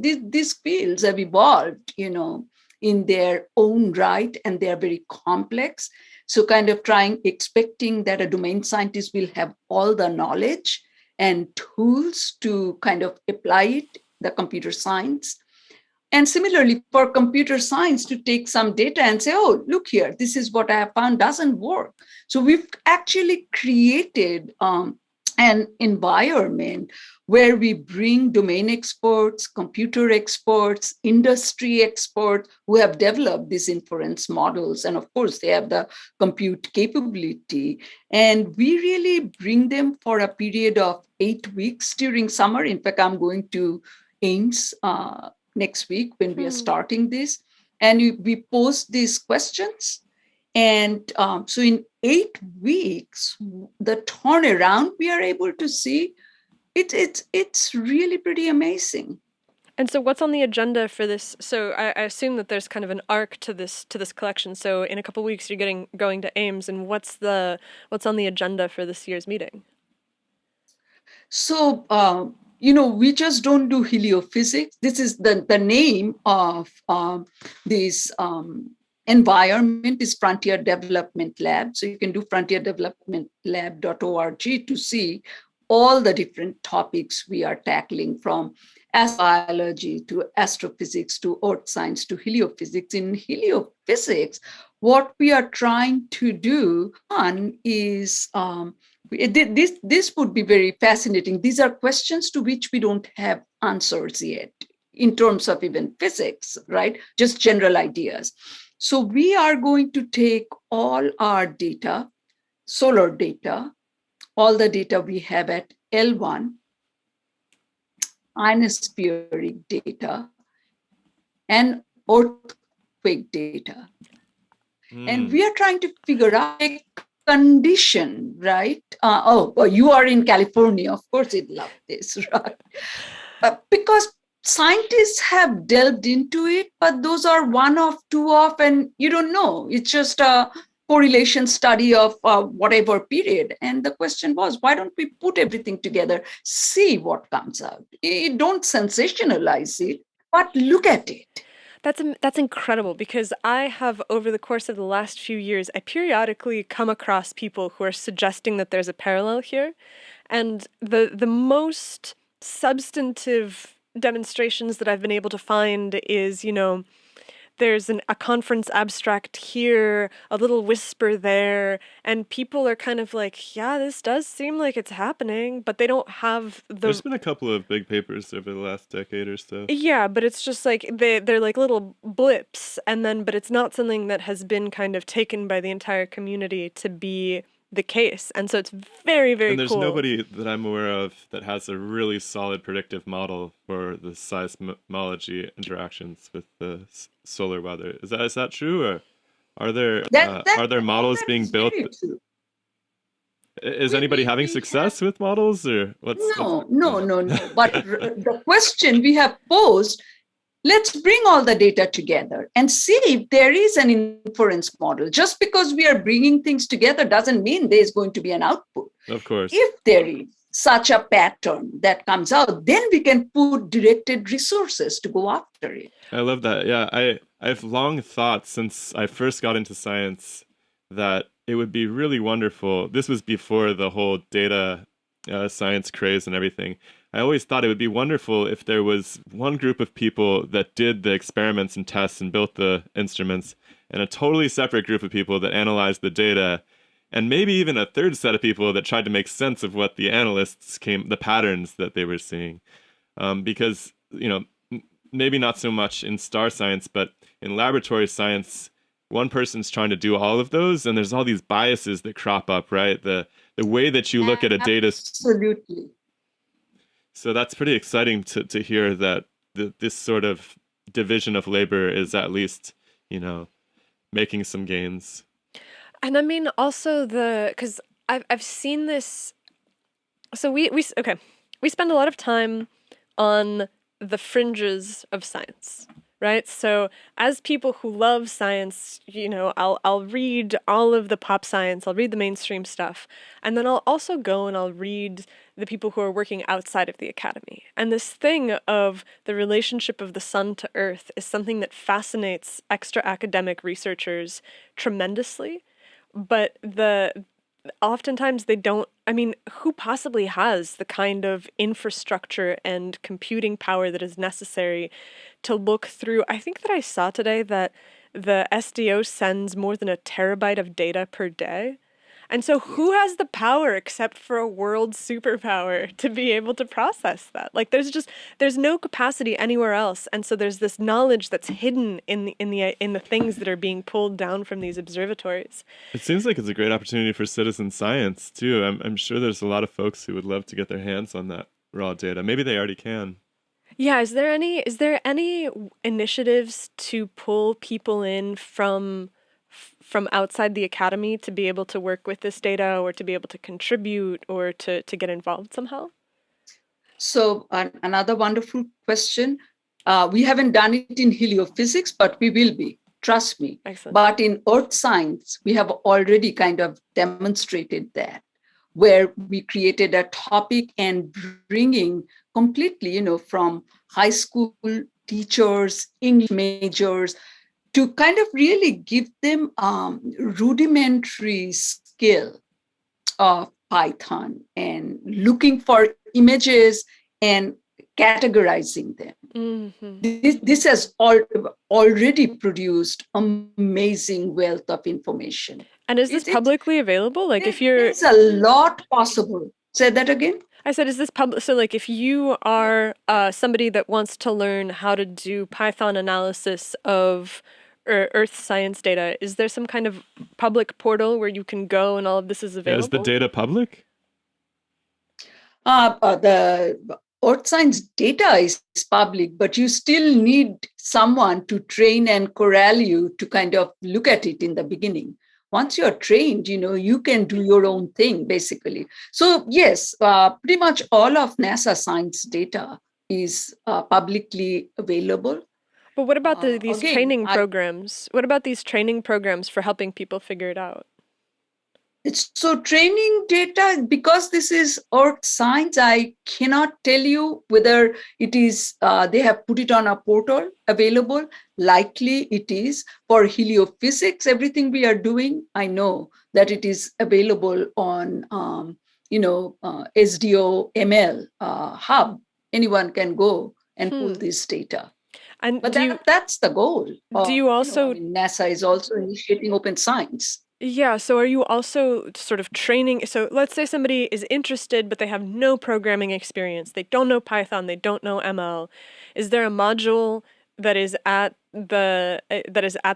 fields have evolved, in their own right, and they are very complex. So kind of expecting that a domain scientist will have all the knowledge and tools to kind of apply it, the computer science. And similarly, for computer science to take some data and say, oh, look here, this is what I have found doesn't work. So we've actually created an environment where we bring domain experts, computer experts, industry experts who have developed these inference models. And of course, they have the compute capability. And we really bring them for a period of 8 weeks during summer. In fact, I'm going to Ames next week when we are starting this. And we post these questions. And so in 8 weeks, the turnaround we are able to see, it's really pretty amazing. And so what's on the agenda for this? So I assume that there's kind of an arc to this collection. So in a couple of weeks, you're going to Ames, and what's on the agenda for this year's meeting? So we just don't do heliophysics. This is the name of this environment is Frontier Development Lab. So you can do frontierdevelopmentlab.org to see all the different topics we are tackling, from astrobiology to astrophysics to earth science to heliophysics. In heliophysics, what we are trying to do is this would be very fascinating. These are questions to which we don't have answers yet in terms of even physics, right? Just general ideas. So we are going to take all our data, solar data, all the data we have at L1, ionospheric data, and earthquake data. And we are trying to figure out condition, right? Well, you are in California, of course, you'd love this, right? Because scientists have delved into it, but those are one off, two off, and you don't know. It's just a correlation study of whatever period. And the question was, why don't we put everything together, see what comes out? Don't sensationalize it, but look at it. That's incredible, because I have, over the course of the last few years, I periodically come across people who are suggesting that there's a parallel here. And the most substantive demonstrations that I've been able to find is, there's a conference abstract here, a little whisper there, and people are kind of like, yeah, this does seem like it's happening, but they don't have the... There's been a couple of big papers over the last decade or so. Yeah, but it's just like, they're like little blips, but it's not something that has been kind of taken by the entire community to be the case. And so it's very, very cool. And there's nobody that I'm aware of that has a really solid predictive model for the seismology interactions with the solar weather. Is that true, or are there models being built? Is anybody having success with models, or what's? No. But the question we have posed, let's bring all the data together and see if there is an inference model. Just because we are bringing things together doesn't mean there's going to be an output. Of course. If there is such a pattern that comes out, then we can put directed resources to go after it. I love that. Yeah, I've long thought since I first got into science that it would be really wonderful. This was before the whole data science craze and everything. I always thought it would be wonderful if there was one group of people that did the experiments and tests and built the instruments, and a totally separate group of people that analyzed the data, and maybe even a third set of people that tried to make sense of what the analysts the patterns that they were seeing. Because, maybe not so much in star science, but in laboratory science, one person's trying to do all of those, and there's all these biases that crop up, right? The way that you look at a data. Absolutely. So that's pretty exciting to hear that this sort of division of labor is at least, making some gains. And I mean, also because I've seen this. So we spend a lot of time on the fringes of science, right? So as people who love science, I'll read all of the pop science, I'll read the mainstream stuff, and then I'll also go and I'll read the people who are working outside of the academy. And this thing of the relationship of the sun to earth is something that fascinates extra academic researchers tremendously, but oftentimes they don't. I mean, who possibly has the kind of infrastructure and computing power that is necessary to look through? I think that I saw today that the SDO sends more than 1 terabyte of data per day. And so who has the power except for a world superpower to be able to process that? Like, there's no capacity anywhere else. And so there's this knowledge that's hidden in the things that are being pulled down from these observatories. It seems like it's a great opportunity for citizen science too. I'm sure there's a lot of folks who would love to get their hands on that raw data. Maybe they already can. Yeah, is there any initiatives to pull people in from outside the academy to be able to work with this data, or to be able to contribute, or to get involved somehow? So another wonderful question. We haven't done it in heliophysics, but we will be, trust me. Excellent. But in earth science, we have already kind of demonstrated that, where we created a topic and bringing completely, from high school teachers, English majors, to kind of really give them rudimentary skill of Python and looking for images and categorizing them. Mm-hmm. This has already produced amazing wealth of information. And is this publicly available? Like, if you're... There's a lot possible. Say that again? I said, is this public? So, like, if you are somebody that wants to learn how to do Python analysis of Earth science data, is there some kind of public portal where you can go and all of this is available? Is the data public? The Earth science data is public, but you still need someone to train and corral you to kind of look at it in the beginning. once you're trained, you can do your own thing, basically. So yes, pretty much all of NASA science data is publicly available. But what about these Again, training programs? What about these training programs for helping people figure it out? It's so training data, because this is earth science, I cannot tell you whether it is, they have put it on a portal available. Likely it is. For heliophysics, everything we are doing, I know that it is available on, SDO ML hub. Anyone can go and pull this data. And but that's the goal. Do you also, NASA is also initiating open science. Yeah, so are you also sort of training? So let's say somebody is interested, but they have no programming experience. They don't know Python, they don't know ML. Is there a module that is at the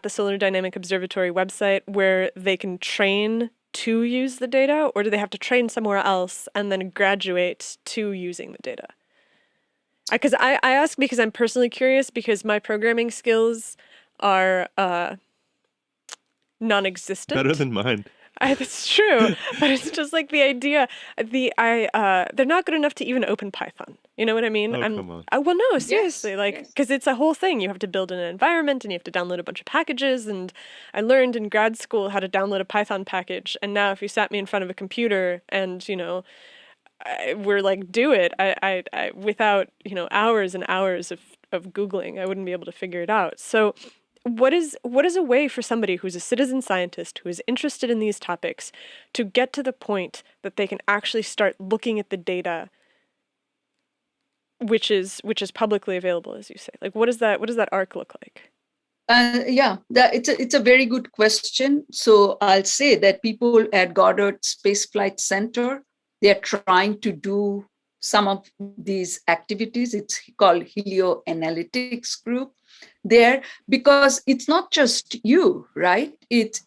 Solar Dynamic Observatory website where they can train to use the data, or do they have to train somewhere else and then graduate to using the data? Because I ask because I'm personally curious, because my programming skills are non-existent. Better than mine. That's true, but it's just like the idea. They're not good enough to even open Python. You know what I mean? Oh, come on. Well, no, seriously, because it's a whole thing. You have to build an environment, and you have to download a bunch of packages. And I learned in grad school how to download a Python package. And now, if you sat me in front of a computer and we're like, do it, I without hours and hours of Googling, I wouldn't be able to figure it out. So what is a way for somebody who's a citizen scientist who is interested in these topics to get to the point that they can actually start looking at the data which is publicly available, as you say? Like, what does that arc look like? It's a very good question. So I'll say that people at Goddard Space Flight Center, they're trying to do some of these activities. It's called Helio Analytics Group there, because it's not just you, right? It's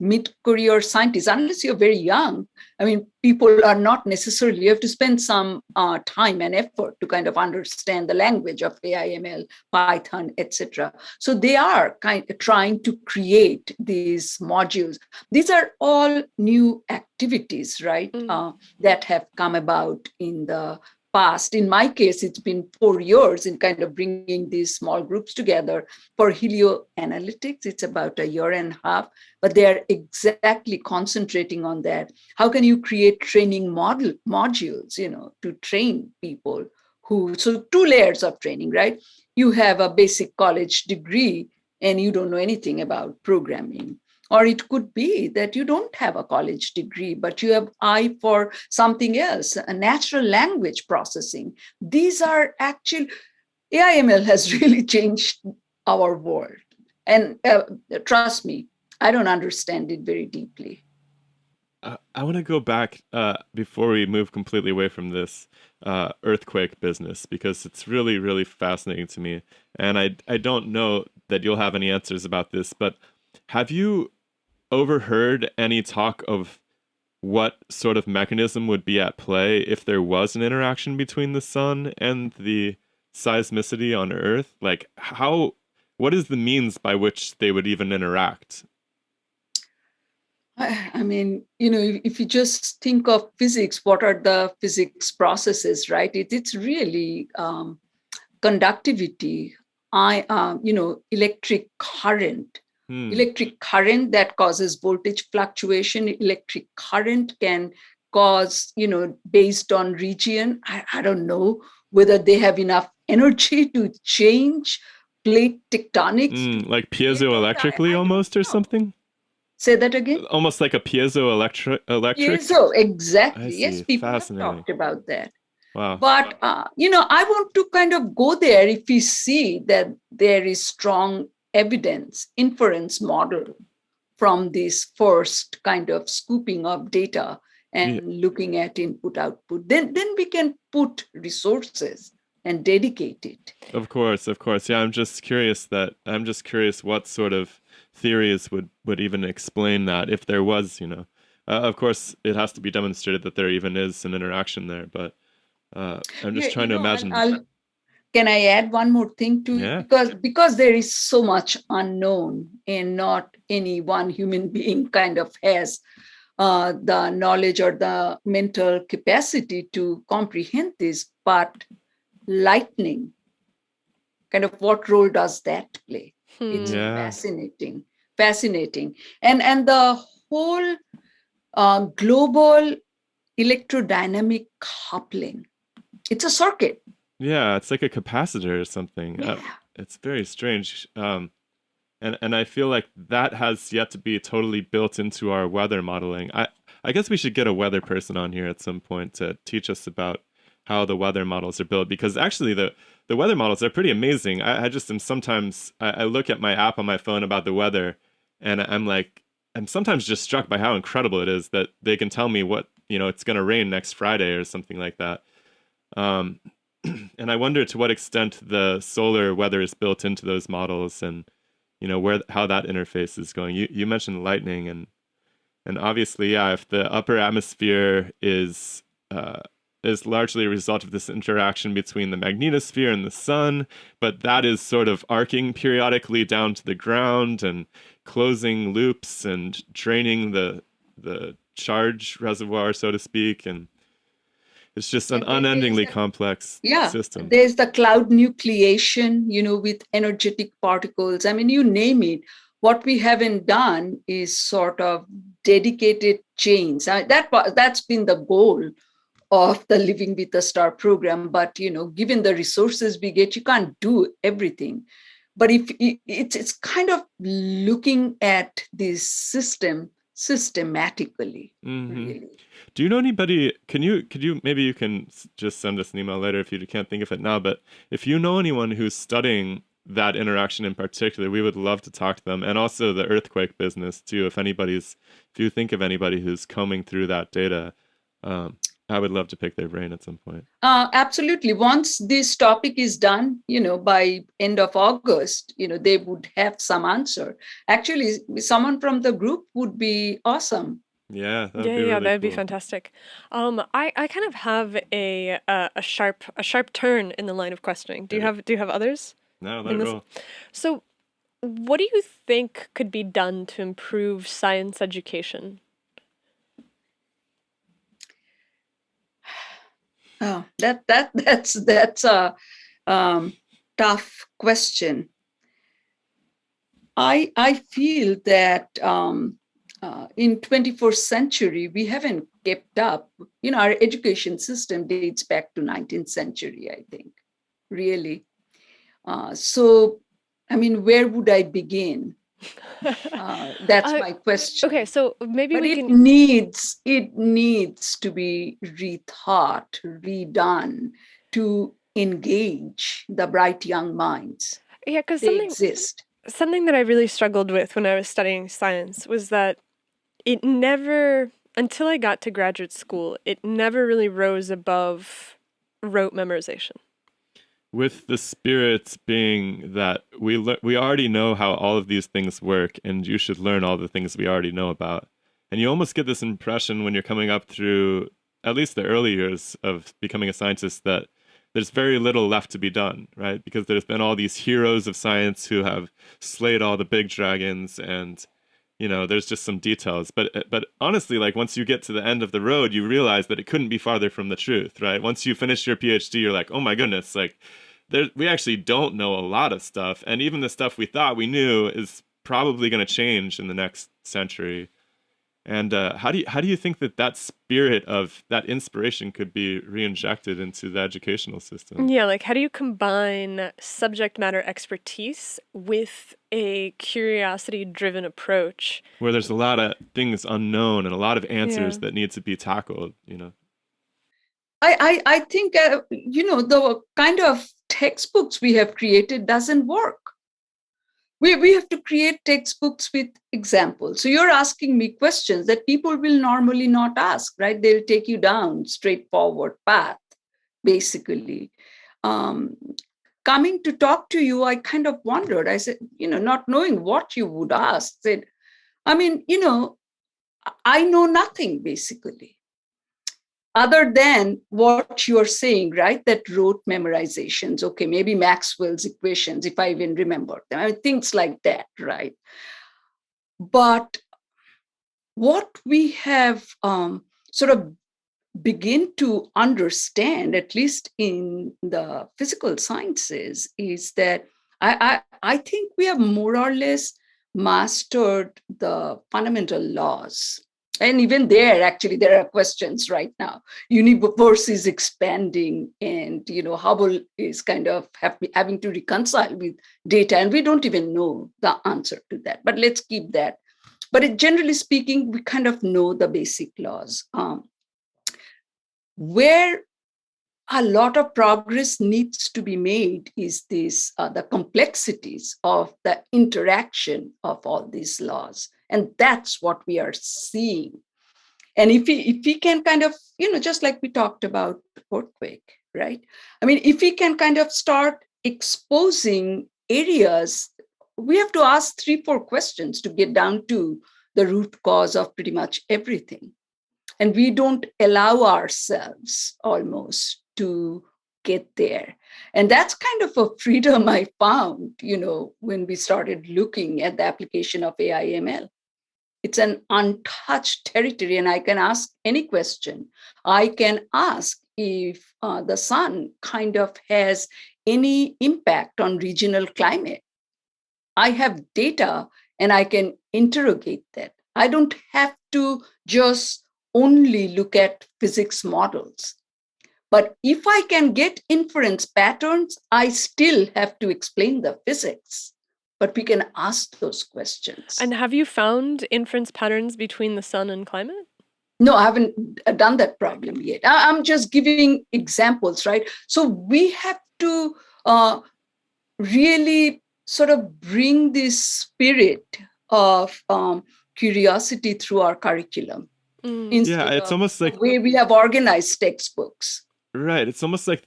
mid-career scientists, unless you're very young. I mean, people are not necessarily, you have to spend some time and effort to kind of understand the language of AI/ML, Python, etc. So they are kind of trying to create these modules. These are all new activities, right? That have come about in the past. In my case, it's been 4 years in kind of bringing these small groups together. For Helio Analytics, it's about a year and a half, but they're exactly concentrating on that. How can you create training modules, to train people so 2 layers of training, right? You have a basic college degree and you don't know anything about programming. Or it could be that you don't have a college degree, but you have eye for something else, a natural language processing. These are actually, AI/ML has really changed our world. And trust me, I don't understand it very deeply. I want to go back before we move completely away from this earthquake business, because it's really, really fascinating to me. And I don't know that you'll have any answers about this, but have you overheard any talk of what sort of mechanism would be at play if there was an interaction between the sun and the seismicity on Earth? Like, what is the means by which they would even interact? I mean, if you just think of physics, what are the physics processes, right? It's really conductivity, electric current. Electric current that causes voltage fluctuation. Electric current can cause, based on region, I don't know whether they have enough energy to change plate tectonics. Like piezoelectrically almost, or something? Say that again? Almost like a piezoelectric? Piezo, exactly. Yes, people have talked about that. Wow. But, I want to kind of go there if we see that there is strong evidence, inference model from this first kind of scooping of data and looking at input output, then we can put resources and dedicate it. Of course. Yeah, I'm just curious what sort of theories would even explain that, if there was, of course it has to be demonstrated that there even is an interaction there, but I'm just trying to imagine. can I add one more thing to it? Yeah. Because there is so much unknown, and not any one human being kind of has the knowledge or the mental capacity to comprehend this. But lightning, kind of what role does that play? It's Yeah. fascinating, and the whole global electrodynamic coupling. It's a circuit. Yeah, it's like a capacitor or something. Yeah. It's very strange. And I feel like that has yet to be totally built into our weather modeling. I guess we should get a weather person on here at some point to teach us about how the weather models are built, because actually the weather models are pretty amazing. I just am sometimes I look at my app on my phone about the weather, and I'm sometimes just struck by how incredible it is that they can tell me what, it's going to rain next Friday or something like that. And I wonder to what extent the solar weather is built into those models, and how that interface is going. You mentioned lightning, and obviously, yeah, if the upper atmosphere is largely a result of this interaction between the magnetosphere and the sun, but that is sort of arcing periodically down to the ground and closing loops and draining the charge reservoir, so to speak, and it's just an unendingly complex system. There's the cloud nucleation, with energetic particles. I mean, you name it. What we haven't done is sort of dedicated chains. That's been the goal of the Living with the Star program. But, given the resources we get, you can't do everything. But if it's kind of looking at this system systematically, really. Do you know anybody? Could you maybe you can just send us an email later if you can't think of it now, but if you know anyone who's studying that interaction in particular, we would love to talk to them, and also the earthquake business too. If you think of anybody who's combing through that data, I would love to pick their brain at some point. Absolutely. Once this topic is done, by end of August, they would have some answer. Actually, someone from the group would be awesome. Yeah, that'd be fantastic. I kind of have a sharp turn in the line of questioning. Do you have others? No, let it roll. So, what do you think could be done to improve science education? Oh, that's a tough question. I feel that in 21st century we haven't kept up. Our education system dates back to 19th century, I think, really. So, I mean, where would I begin? That's my question. Okay, so maybe it needs to be rethought, redone, to engage the bright young minds. Yeah, because something that I really struggled with when I was studying science was that it never, until I got to graduate school, it never really rose above rote memorization. With the spirit being that we already know how all of these things work, and you should learn all the things we already know about. And you almost get this impression when you're coming up through at least the early years of becoming a scientist that there's very little left to be done, right? Because there's been all these heroes of science who have slayed all the big dragons, and there's just some details. But honestly, like once you get to the end of the road, you realize that it couldn't be farther from the truth, right? Once you finish your PhD, you're like, oh my goodness, like we actually don't know a lot of stuff. And even the stuff we thought we knew is probably going to change in the next century. And how do you think that spirit of that inspiration could be reinjected into the educational system? Yeah, like how do you combine subject matter expertise with a curiosity-driven approach? Where there's a lot of things unknown and a lot of answers that need to be tackled, I think, the kind of textbooks we have created doesn't work. We have to create textbooks with examples. So you're asking me questions that people will normally not ask, right? They'll take you down straightforward path, basically. Coming to talk to you, I kind of wondered. I said, not knowing what you would ask, said, I mean, I know nothing, basically. other than what you're saying, right? That rote memorizations. Okay, maybe Maxwell's equations, if I even remember them. I mean, things like that, right? But what we have sort of begin to understand, at least in the physical sciences, is that I think we have more or less mastered the fundamental laws. And even there, actually, there are questions right now. Universe is expanding, and Hubble is kind of having to reconcile with data, and we don't even know the answer to that. But let's keep that. But generally speaking, we kind of know the basic laws. Where a lot of progress needs to be made is this the complexities of the interaction of all these laws, and that's what we are seeing. And if we can kind of just like we talked about earthquake, right? I mean, if we can kind of start exposing areas, we have to ask 3-4 questions to get down to the root cause of pretty much everything. And we don't allow ourselves almost to get there. And that's kind of a freedom I found, when we started looking at the application of AI ML. It's an untouched territory, and I can ask any question. I can ask if the sun kind of has any impact on regional climate. I have data and I can interrogate that. I don't have to just only look at physics models. But if I can get inference patterns, I still have to explain the physics. But we can ask those questions. And have you found inference patterns between the sun and climate? No, I haven't done that problem yet. I'm just giving examples, right? So we have to really sort of bring this spirit of curiosity through our curriculum. Yeah, it's almost like the way we have organized textbooks. Right. It's almost like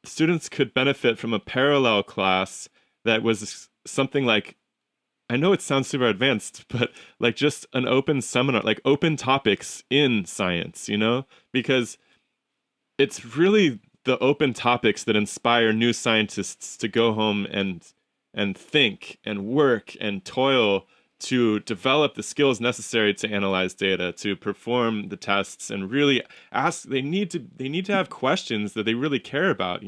students could benefit from a parallel class that was something like, I know it sounds super advanced, but like just an open seminar, like open topics in science, because it's really the open topics that inspire new scientists to go home and think and work and toil to develop the skills necessary to analyze data, to perform the tests, and really ask. They need to have questions that they really care about.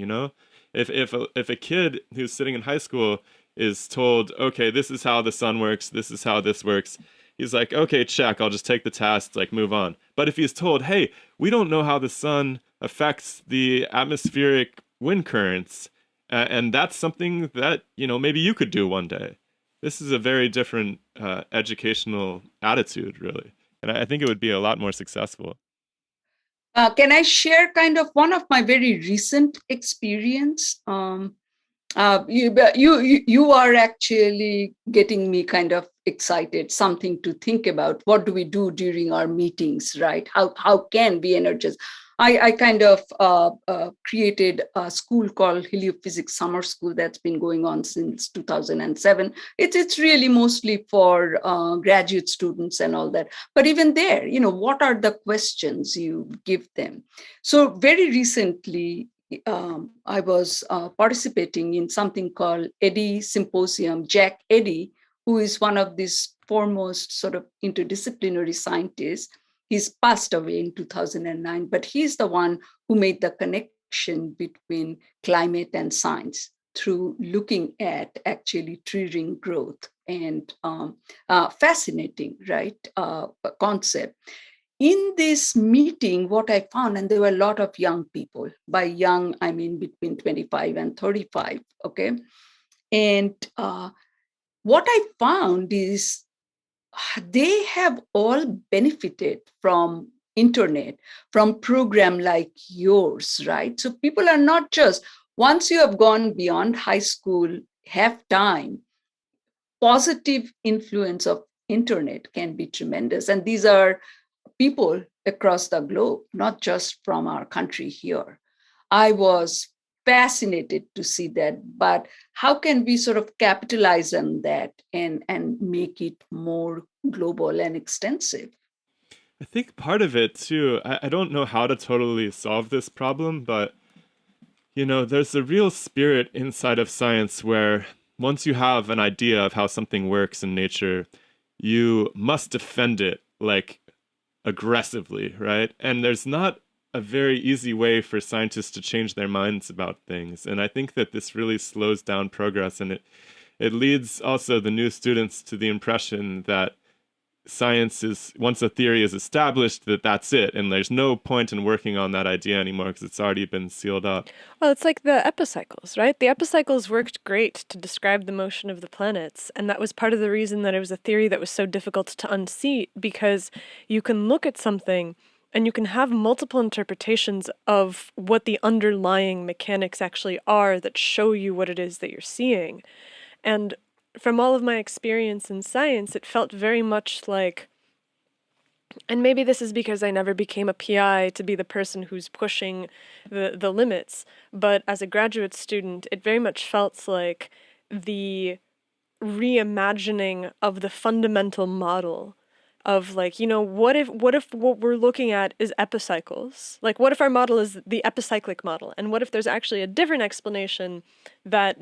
If a kid who's sitting in high school is told, okay, this is how the sun works, this is how this works, he's like, okay, check, I'll just take the test, like move on. But if he's told, hey, we don't know how the sun affects the atmospheric wind currents, and that's something that maybe you could do one day. This is a very different educational attitude, really. And I think it would be a lot more successful. Can I share kind of one of my very recent experience? You are actually getting me kind of excited, something to think about. What do we do during our meetings, right? How can we energize? I kind of created a school called Heliophysics Summer School that's been going on since 2007. It's really mostly for graduate students and all that. But even there, what are the questions you give them? So very recently, I was participating in something called Eddy Symposium. Jack Eddy, who is one of these foremost sort of interdisciplinary scientists, he's passed away in 2009, but he's the one who made the connection between climate and science through looking at actually tree ring growth, and fascinating, right, concept. In this meeting, what I found, and there were a lot of young people, by young, I mean between 25 and 35, okay? And what I found is they have all benefited from internet, from program like yours, right? So people are not just, once you have gone beyond high school, have time, positive influence of internet can be tremendous. And these are people across the globe, not just from our country here. I was fascinated to see that, but how can we sort of capitalize on that and make it more global and extensive? I think part of it too, I don't know how to totally solve this problem, but there's a real spirit inside of science where once you have an idea of how something works in nature, you must defend it like aggressively, right? And there's not a very easy way for scientists to change their minds about things. And I think that this really slows down progress, and it leads also the new students to the impression that science is, once a theory is established, that's it, and there's no point in working on that idea anymore because it's already been sealed up. Well, it's like the epicycles, right? The epicycles worked great to describe the motion of the planets, and that was part of the reason that it was a theory that was so difficult to unseat, because you can look at something and you can have multiple interpretations of what the underlying mechanics actually are that show you what it is that you're seeing. And from all of my experience in science, it felt very much like, and maybe this is because I never became a PI to be the person who's pushing the limits, but as a graduate student, it very much felt like the reimagining of the fundamental model of like, what if what we're looking at is epicycles? Like, what if our model is the epicyclic model? And what if there's actually a different explanation that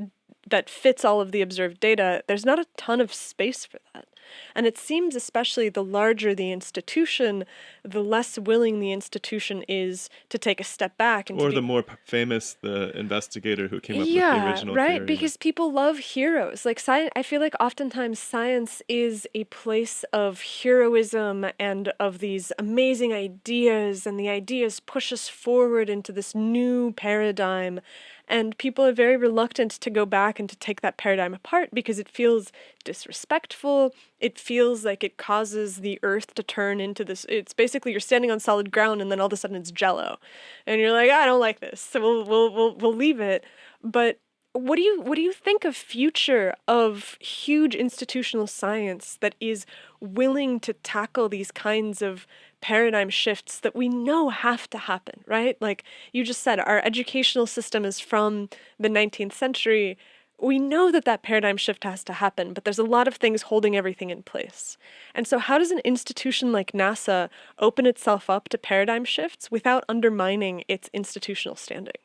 fits all of the observed data? There's not a ton of space for that. And it seems especially the larger the institution, the less willing the institution is to take a step back. And or the more famous the investigator who came up with the original right, theory. because people love heroes. Like science, I feel like oftentimes science is a place of heroism and of these amazing ideas, and the ideas push us forward into this new paradigm. And people are very reluctant to go back and to take that paradigm apart because it feels disrespectful. It feels like it causes the earth to turn into this. It's basically you're standing on solid ground and then all of a sudden it's jello. And you're like, I don't like this. So we'll leave it. But what do you think of future of huge institutional science that is willing to tackle these kinds of paradigm shifts that we know have to happen, right? Like you just said, our educational system is from the 19th century. We know that paradigm shift has to happen, but there's a lot of things holding everything in place. And so how does an institution like NASA open itself up to paradigm shifts without undermining its institutional standing?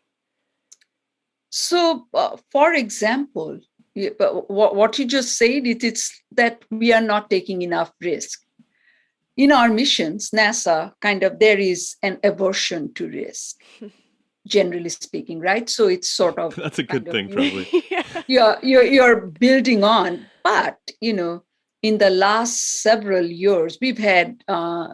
So, for example, what you just said, it's that we are not taking enough risk. In our missions, NASA, there is an aversion to risk, generally speaking, right? So it's sort of... That's a good thing, probably. You're building on. But, in the last several years, we've had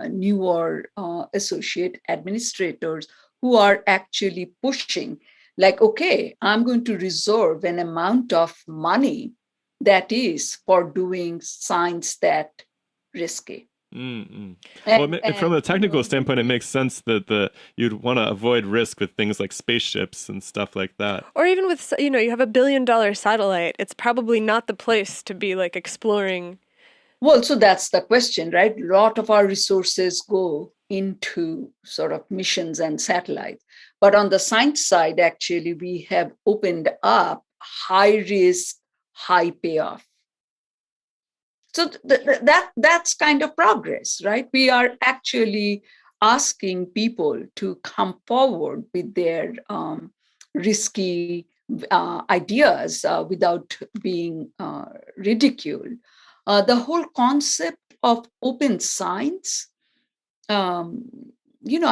newer associate administrators who are actually pushing, like, okay, I'm going to reserve an amount of money that is for doing science that risky. Well, from a technical standpoint, it makes sense that you'd want to avoid risk with things like spaceships and stuff like that. Or even with, you have $1 billion satellite, it's probably not the place to be like exploring. Well, so that's the question, right? A lot of our resources go into sort of missions and satellites. But on the science side, actually, we have opened up high risk, high payoff. So that's kind of progress, right? We are actually asking people to come forward with their risky ideas without being ridiculed. The whole concept of open science, I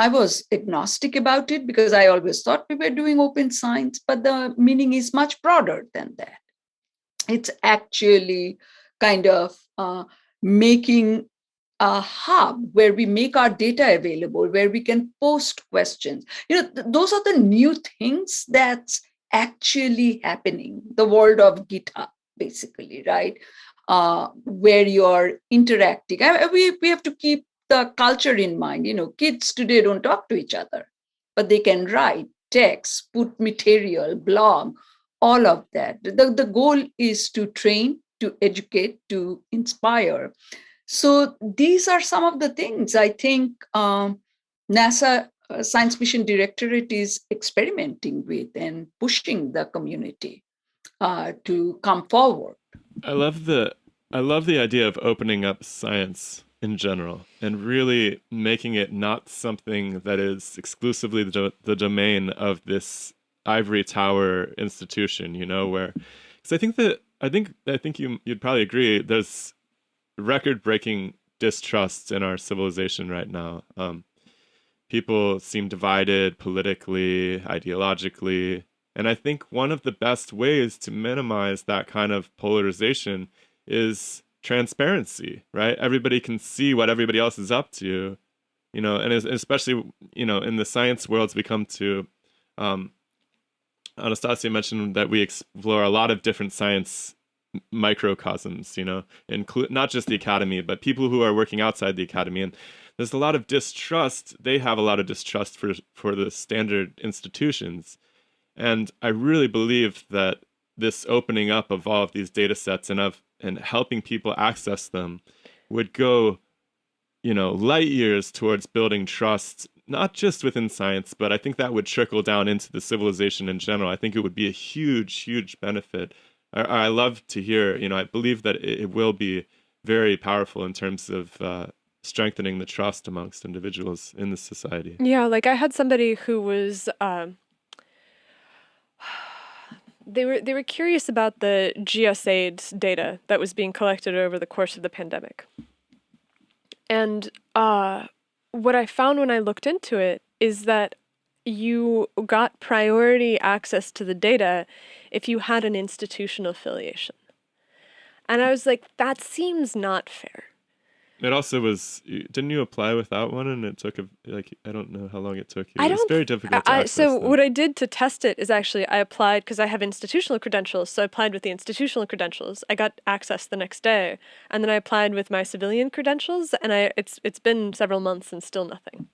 was agnostic about it because I always thought we were doing open science, but the meaning is much broader than that. It's actually kind of making a hub where we make our data available, where we can post questions. Those are the new things that's actually happening, the world of GitHub, basically, right? Where you're interacting. We have to keep the culture in mind. Kids today don't talk to each other, but they can write, text, put material, blog, all of that. The goal is to train, to educate, to inspire. So these are some of the things I think NASA Science Mission Directorate is experimenting with and pushing the community to come forward. I love the idea of opening up science in general, and really making it not something that is exclusively the domain of this ivory tower institution, where, because I think you'd probably agree, there's record-breaking distrust in our civilization right now. People seem divided politically, ideologically, and I think one of the best ways to minimize that kind of polarization is transparency, right? Everybody can see what everybody else is up to, and especially, in the science worlds we come to, Anastasia mentioned that we explore a lot of different science microcosms, include not just the academy, but people who are working outside the academy. And there's a lot of distrust. They have a lot of distrust for the standard institutions. And I really believe that this opening up of all of these data sets and helping people access them would go, light years towards building trust, not just within science, but I think that would trickle down into the civilization in general. I think it would be a huge, huge benefit. I love to hear, I believe that it will be very powerful in terms of strengthening the trust amongst individuals in the society. Yeah, like I had somebody who was they were curious about the geoseismic data that was being collected over the course of the pandemic. And what I found when I looked into it is that you got priority access to the data if you had an institutional affiliation. And I was like, that seems not fair. It also was, didn't you apply without one? And it took I don't know how long it took you. I It was don't. very difficult to access So them. what I did to test it is actually I applied because I have institutional credentials. So I applied with the institutional credentials. I got access the next day, and then I applied with my civilian credentials, and it's been several months and still nothing.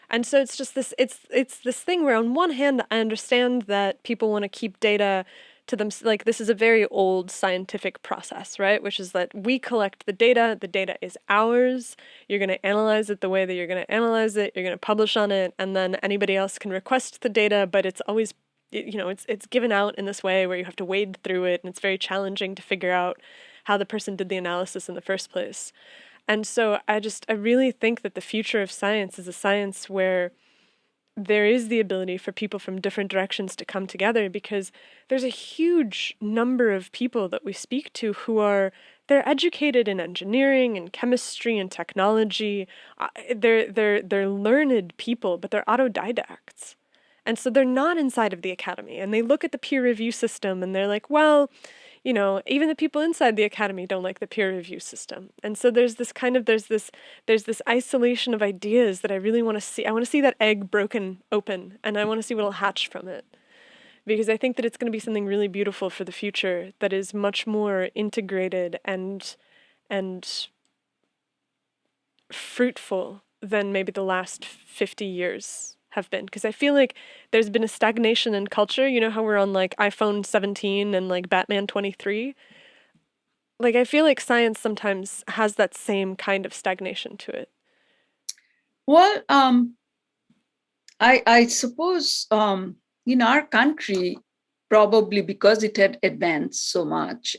And so it's just this. It's this thing where on one hand I understand that people want to keep data to them, like this is a very old scientific process, right? Which is that we collect the data is ours, you're going to analyze it the way that you're going to analyze it, you're going to publish on it, and then anybody else can request the data, but it's always, it's given out in this way where you have to wade through it, and it's very challenging to figure out how the person did the analysis in the first place. And so I really think that the future of science is a science where there is the ability for people from different directions to come together, because there's a huge number of people that we speak to who they're educated in engineering and chemistry and technology. They're learned people, but they're autodidacts. And so they're not inside of the academy, and they look at the peer review system and they're like, well, even the people inside the academy don't like the peer review system. And so there's this isolation of ideas that I really want to see. I want to see that egg broken open, and I want to see what'll hatch from it. Because I think that it's going to be something really beautiful for the future that is much more integrated and fruitful than maybe the last 50 years have been. Because I feel like there's been a stagnation in culture. You know how we're on like iPhone 17 and like Batman 23? Like I feel like science sometimes has that same kind of stagnation to it. Well, I suppose in our country, probably because it had advanced so much,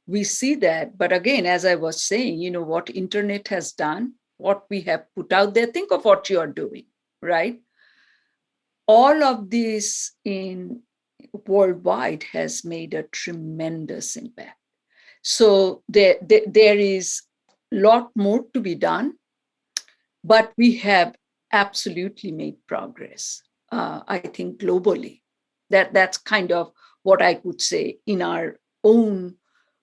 we see that. But again, as I was saying, what internet has done, what we have put out there, think of what you are doing, right? All of this in worldwide has made a tremendous impact. So there is a lot more to be done, but we have absolutely made progress, I think, globally. That's kind of what I could say. In our own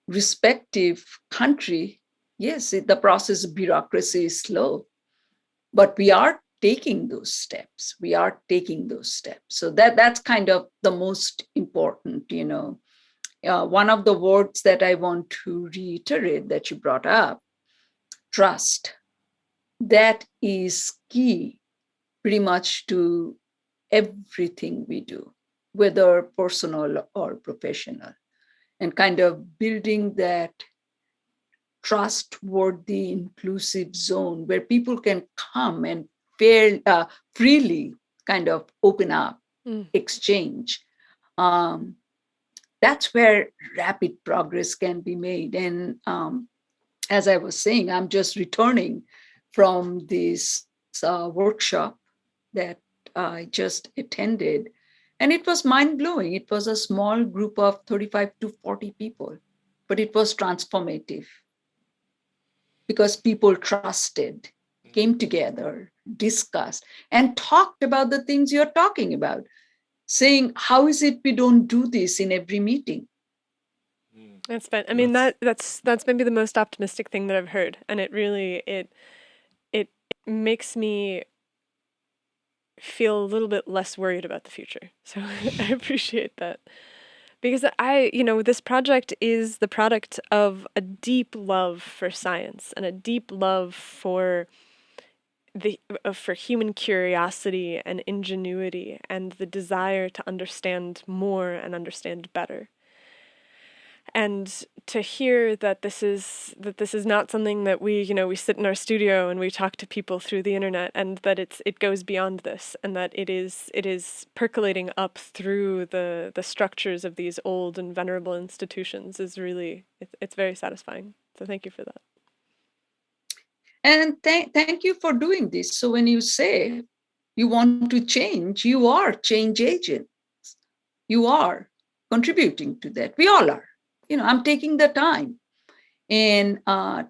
respective country, yes, the process of bureaucracy is slow, but we are taking those steps. So that's kind of the most important, one of the words that I want to reiterate that you brought up, trust. That is key pretty much to everything we do, whether personal or professional, and kind of building that trustworthy, inclusive zone where people can come and freely kind of open up, exchange. That's where rapid progress can be made. And as I was saying, I'm just returning from this workshop that I just attended. And it was mind blowing. It was a small group of 35 to 40 people, but it was transformative because people trusted, came together, discussed, and talked about the things you're talking about, saying, how is it we don't do this in every meeting? That's been, I mean, that's maybe the most optimistic thing that I've heard. And it really, it makes me feel a little bit less worried about the future. So I appreciate that. Because this project is the product of a deep love for science and a deep love for for human curiosity and ingenuity and the desire to understand more and understand better. And to hear that this is not something that we sit in our studio and we talk to people through the internet, and that it goes beyond this, and that it is percolating up through the structures of these old and venerable institutions is really it's very satisfying. So thank you for that. And thank you for doing this. So when you say you want to change, you are change agents. You are contributing to that. We all are. I'm taking the time and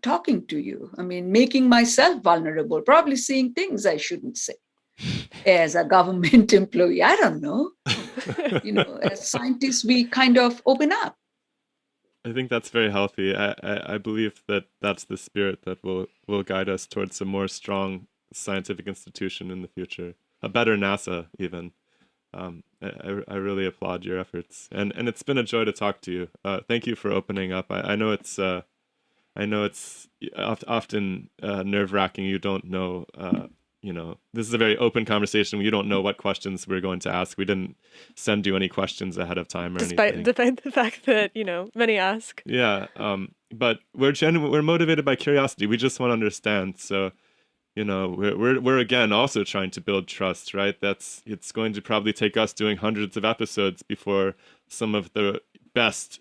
talking to you. I mean, making myself vulnerable, probably saying things I shouldn't say as a government employee. I don't know. As scientists, we kind of open up. I think that's very healthy. I believe that that's the spirit that will guide us towards a more strong scientific institution in the future, a better NASA even. I really applaud your efforts, and it's been a joy to talk to you. Thank you for opening up. I know it's often nerve-wracking. You don't know. This is a very open conversation. You don't know what questions we're going to ask. We didn't send you any questions ahead of time or anything. Despite the fact that many ask. Yeah. But we're motivated by curiosity. We just want to understand. So. We're again also trying to build trust, right? It's going to probably take us doing hundreds of episodes before some of the best,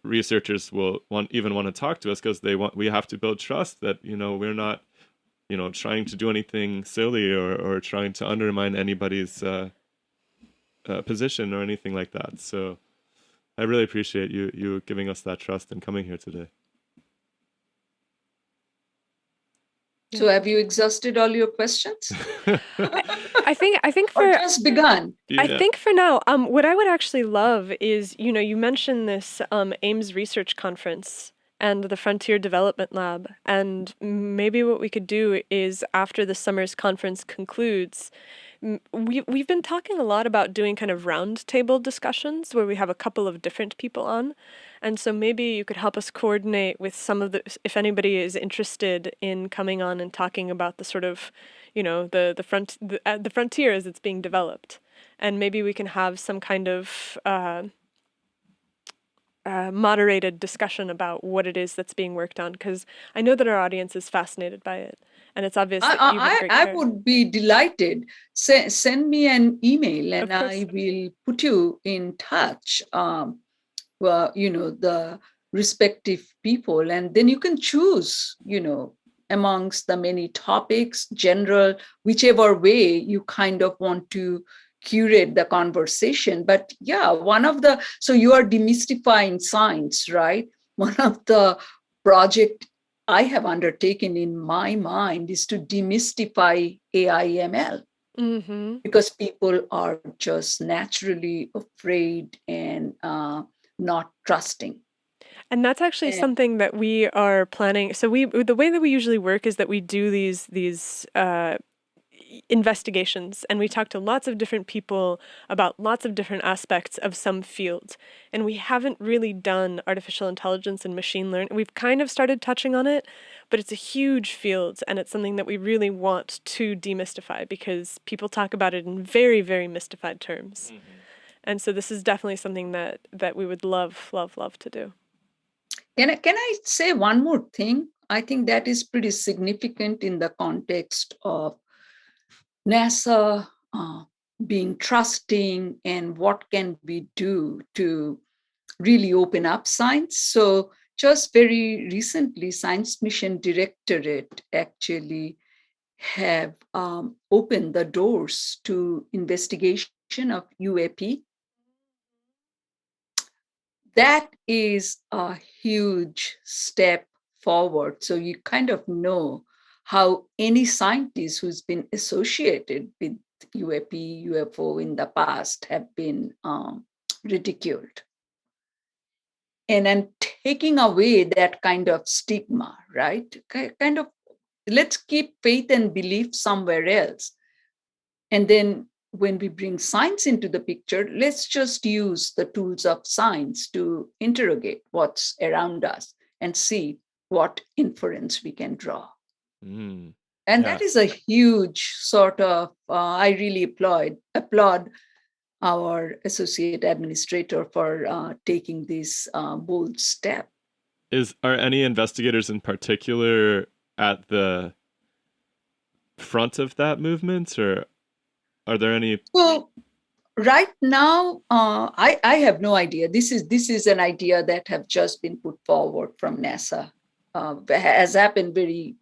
researchers will want to talk to us, because we have to build trust that, we're not, trying to do anything silly or trying to undermine anybody's position or anything like that. So I really appreciate you giving us that trust and coming here today. So have you exhausted all your questions? I think for or just begun. Yeah. I think for now, what I would actually love is, you mentioned this Ames Research Conference and the Frontier Development Lab, and maybe what we could do is, after the summer's conference concludes, we've been talking a lot about doing kind of roundtable discussions where we have a couple of different people on. And so maybe you could help us coordinate with some of if anybody is interested in coming on and talking about the sort of, the frontier as it's being developed. And maybe we can have some kind of moderated discussion about what it is that's being worked on, because I know that our audience is fascinated by it. And it's obvious that you have great I care. would be delighted. Send me an email and I will put you in touch. The respective people, and then you can choose, amongst the many topics, general, whichever way you kind of want to curate the conversation. But yeah, so you are demystifying science, right? One of the project I have undertaken in my mind is to demystify AI/ML. Mm-hmm. Because people are just naturally afraid and not trusting. And that's actually something that we are planning. So the way that we usually work is that we do these investigations, and we talk to lots of different people about lots of different aspects of some field. And we haven't really done artificial intelligence and machine learning. We've kind of started touching on it, but it's a huge field, and it's something that we really want to demystify, because people talk about it in very, very mystified terms. Mm-hmm. And so this is definitely something that we would love to do. Can I say one more thing? I think that is pretty significant in the context of NASA being trusting and what can we do to really open up science. So just very recently, Science Mission Directorate actually have opened the doors to investigation of UAP. That is a huge step forward. So you kind of know how any scientist who's been associated with UAP, UFO in the past have been ridiculed. And then taking away that kind of stigma, right? Kind of, let's keep faith and belief somewhere else. And then when we bring science into the picture, let's just use the tools of science to interrogate what's around us and see what inference we can draw. Mm. And Yeah. that is a huge sort of, I really applaud our associate administrator for taking this bold step. Are any investigators in particular at the front of that movement, or are there any? So right now, I have no idea. This is an idea that have just been put forward from NASA. Has happened very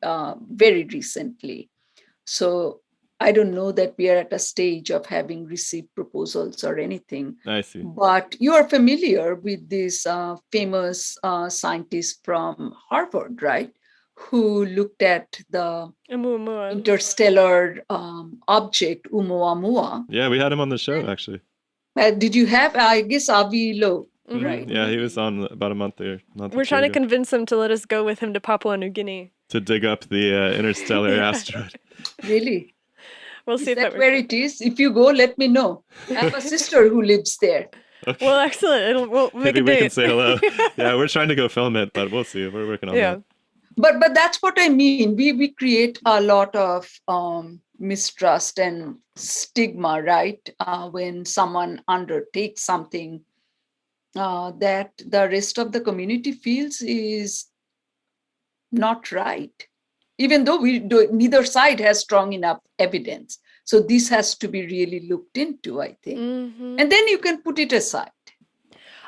recently. So I don't know that we are at a stage of having received proposals or anything. I see. But you are familiar with this famous scientist from Harvard, right? Who looked at the Oumuamua. interstellar object, Oumuamua. Yeah, we had him on the show actually. Did you have, I guess, Avi Lowe, Mhm. right? Yeah, he was on about a month or We're two trying to ago convince him to let us go with him to Papua New Guinea. to dig up the interstellar Yeah. asteroid. Really? We'll Is see if that that where works. it is? If you go, let me know. I have a sister who lives there. Okay. Well, excellent. We'll make Maybe a we date. can say hello. Yeah, we're trying to go film it, but we'll see. We're working on Yeah. that. But that's what I mean. We create a lot of mistrust and stigma, right? When someone undertakes something that the rest of the community feels is not right, even though neither side has strong enough evidence. So this has to be really looked into, I think. Mhm. And then you can put it aside.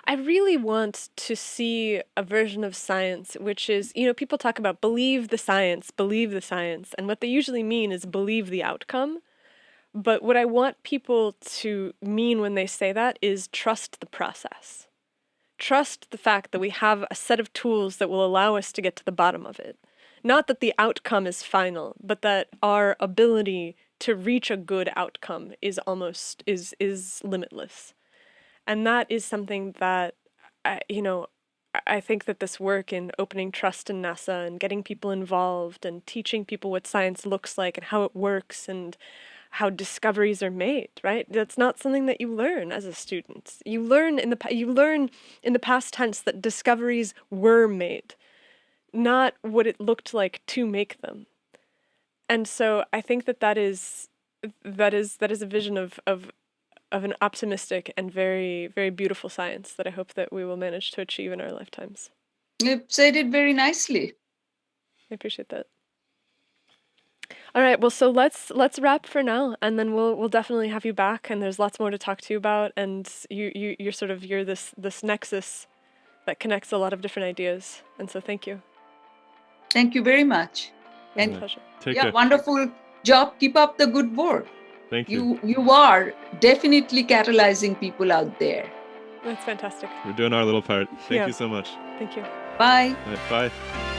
I really want to see a version of science which is, people talk about believe the science, and what they usually mean is believe the outcome. But what I want people to mean when they say that is trust the process. Trust the fact that we have a set of tools that will allow us to get to the bottom of it. Not that the outcome is final, but that our ability to reach a good outcome is limitless. And that is something that, I think that this work in opening trust in NASA and getting people involved and teaching people what science looks like and how it works and how discoveries are made, right? That's not something that you learn as a student. You learn in the past tense that discoveries were made, not what it looked like to make them. And so I think that is a vision of an optimistic and very, very beautiful science that I hope that we will manage to achieve in our lifetimes. You said it very nicely. I appreciate that. All right, well, so let's wrap for now, and then we'll definitely have you back, and there's lots more to talk to you about, and you're this nexus that connects a lot of different ideas, and so thank you. Thank you very much. It's And a pleasure. Take yeah, care. wonderful job. Keep up the good work. Thank you. You are definitely catalyzing people out there. That's fantastic. We're doing our little part. Thank Yeah. you so much. Thank you. Bye. All right, bye.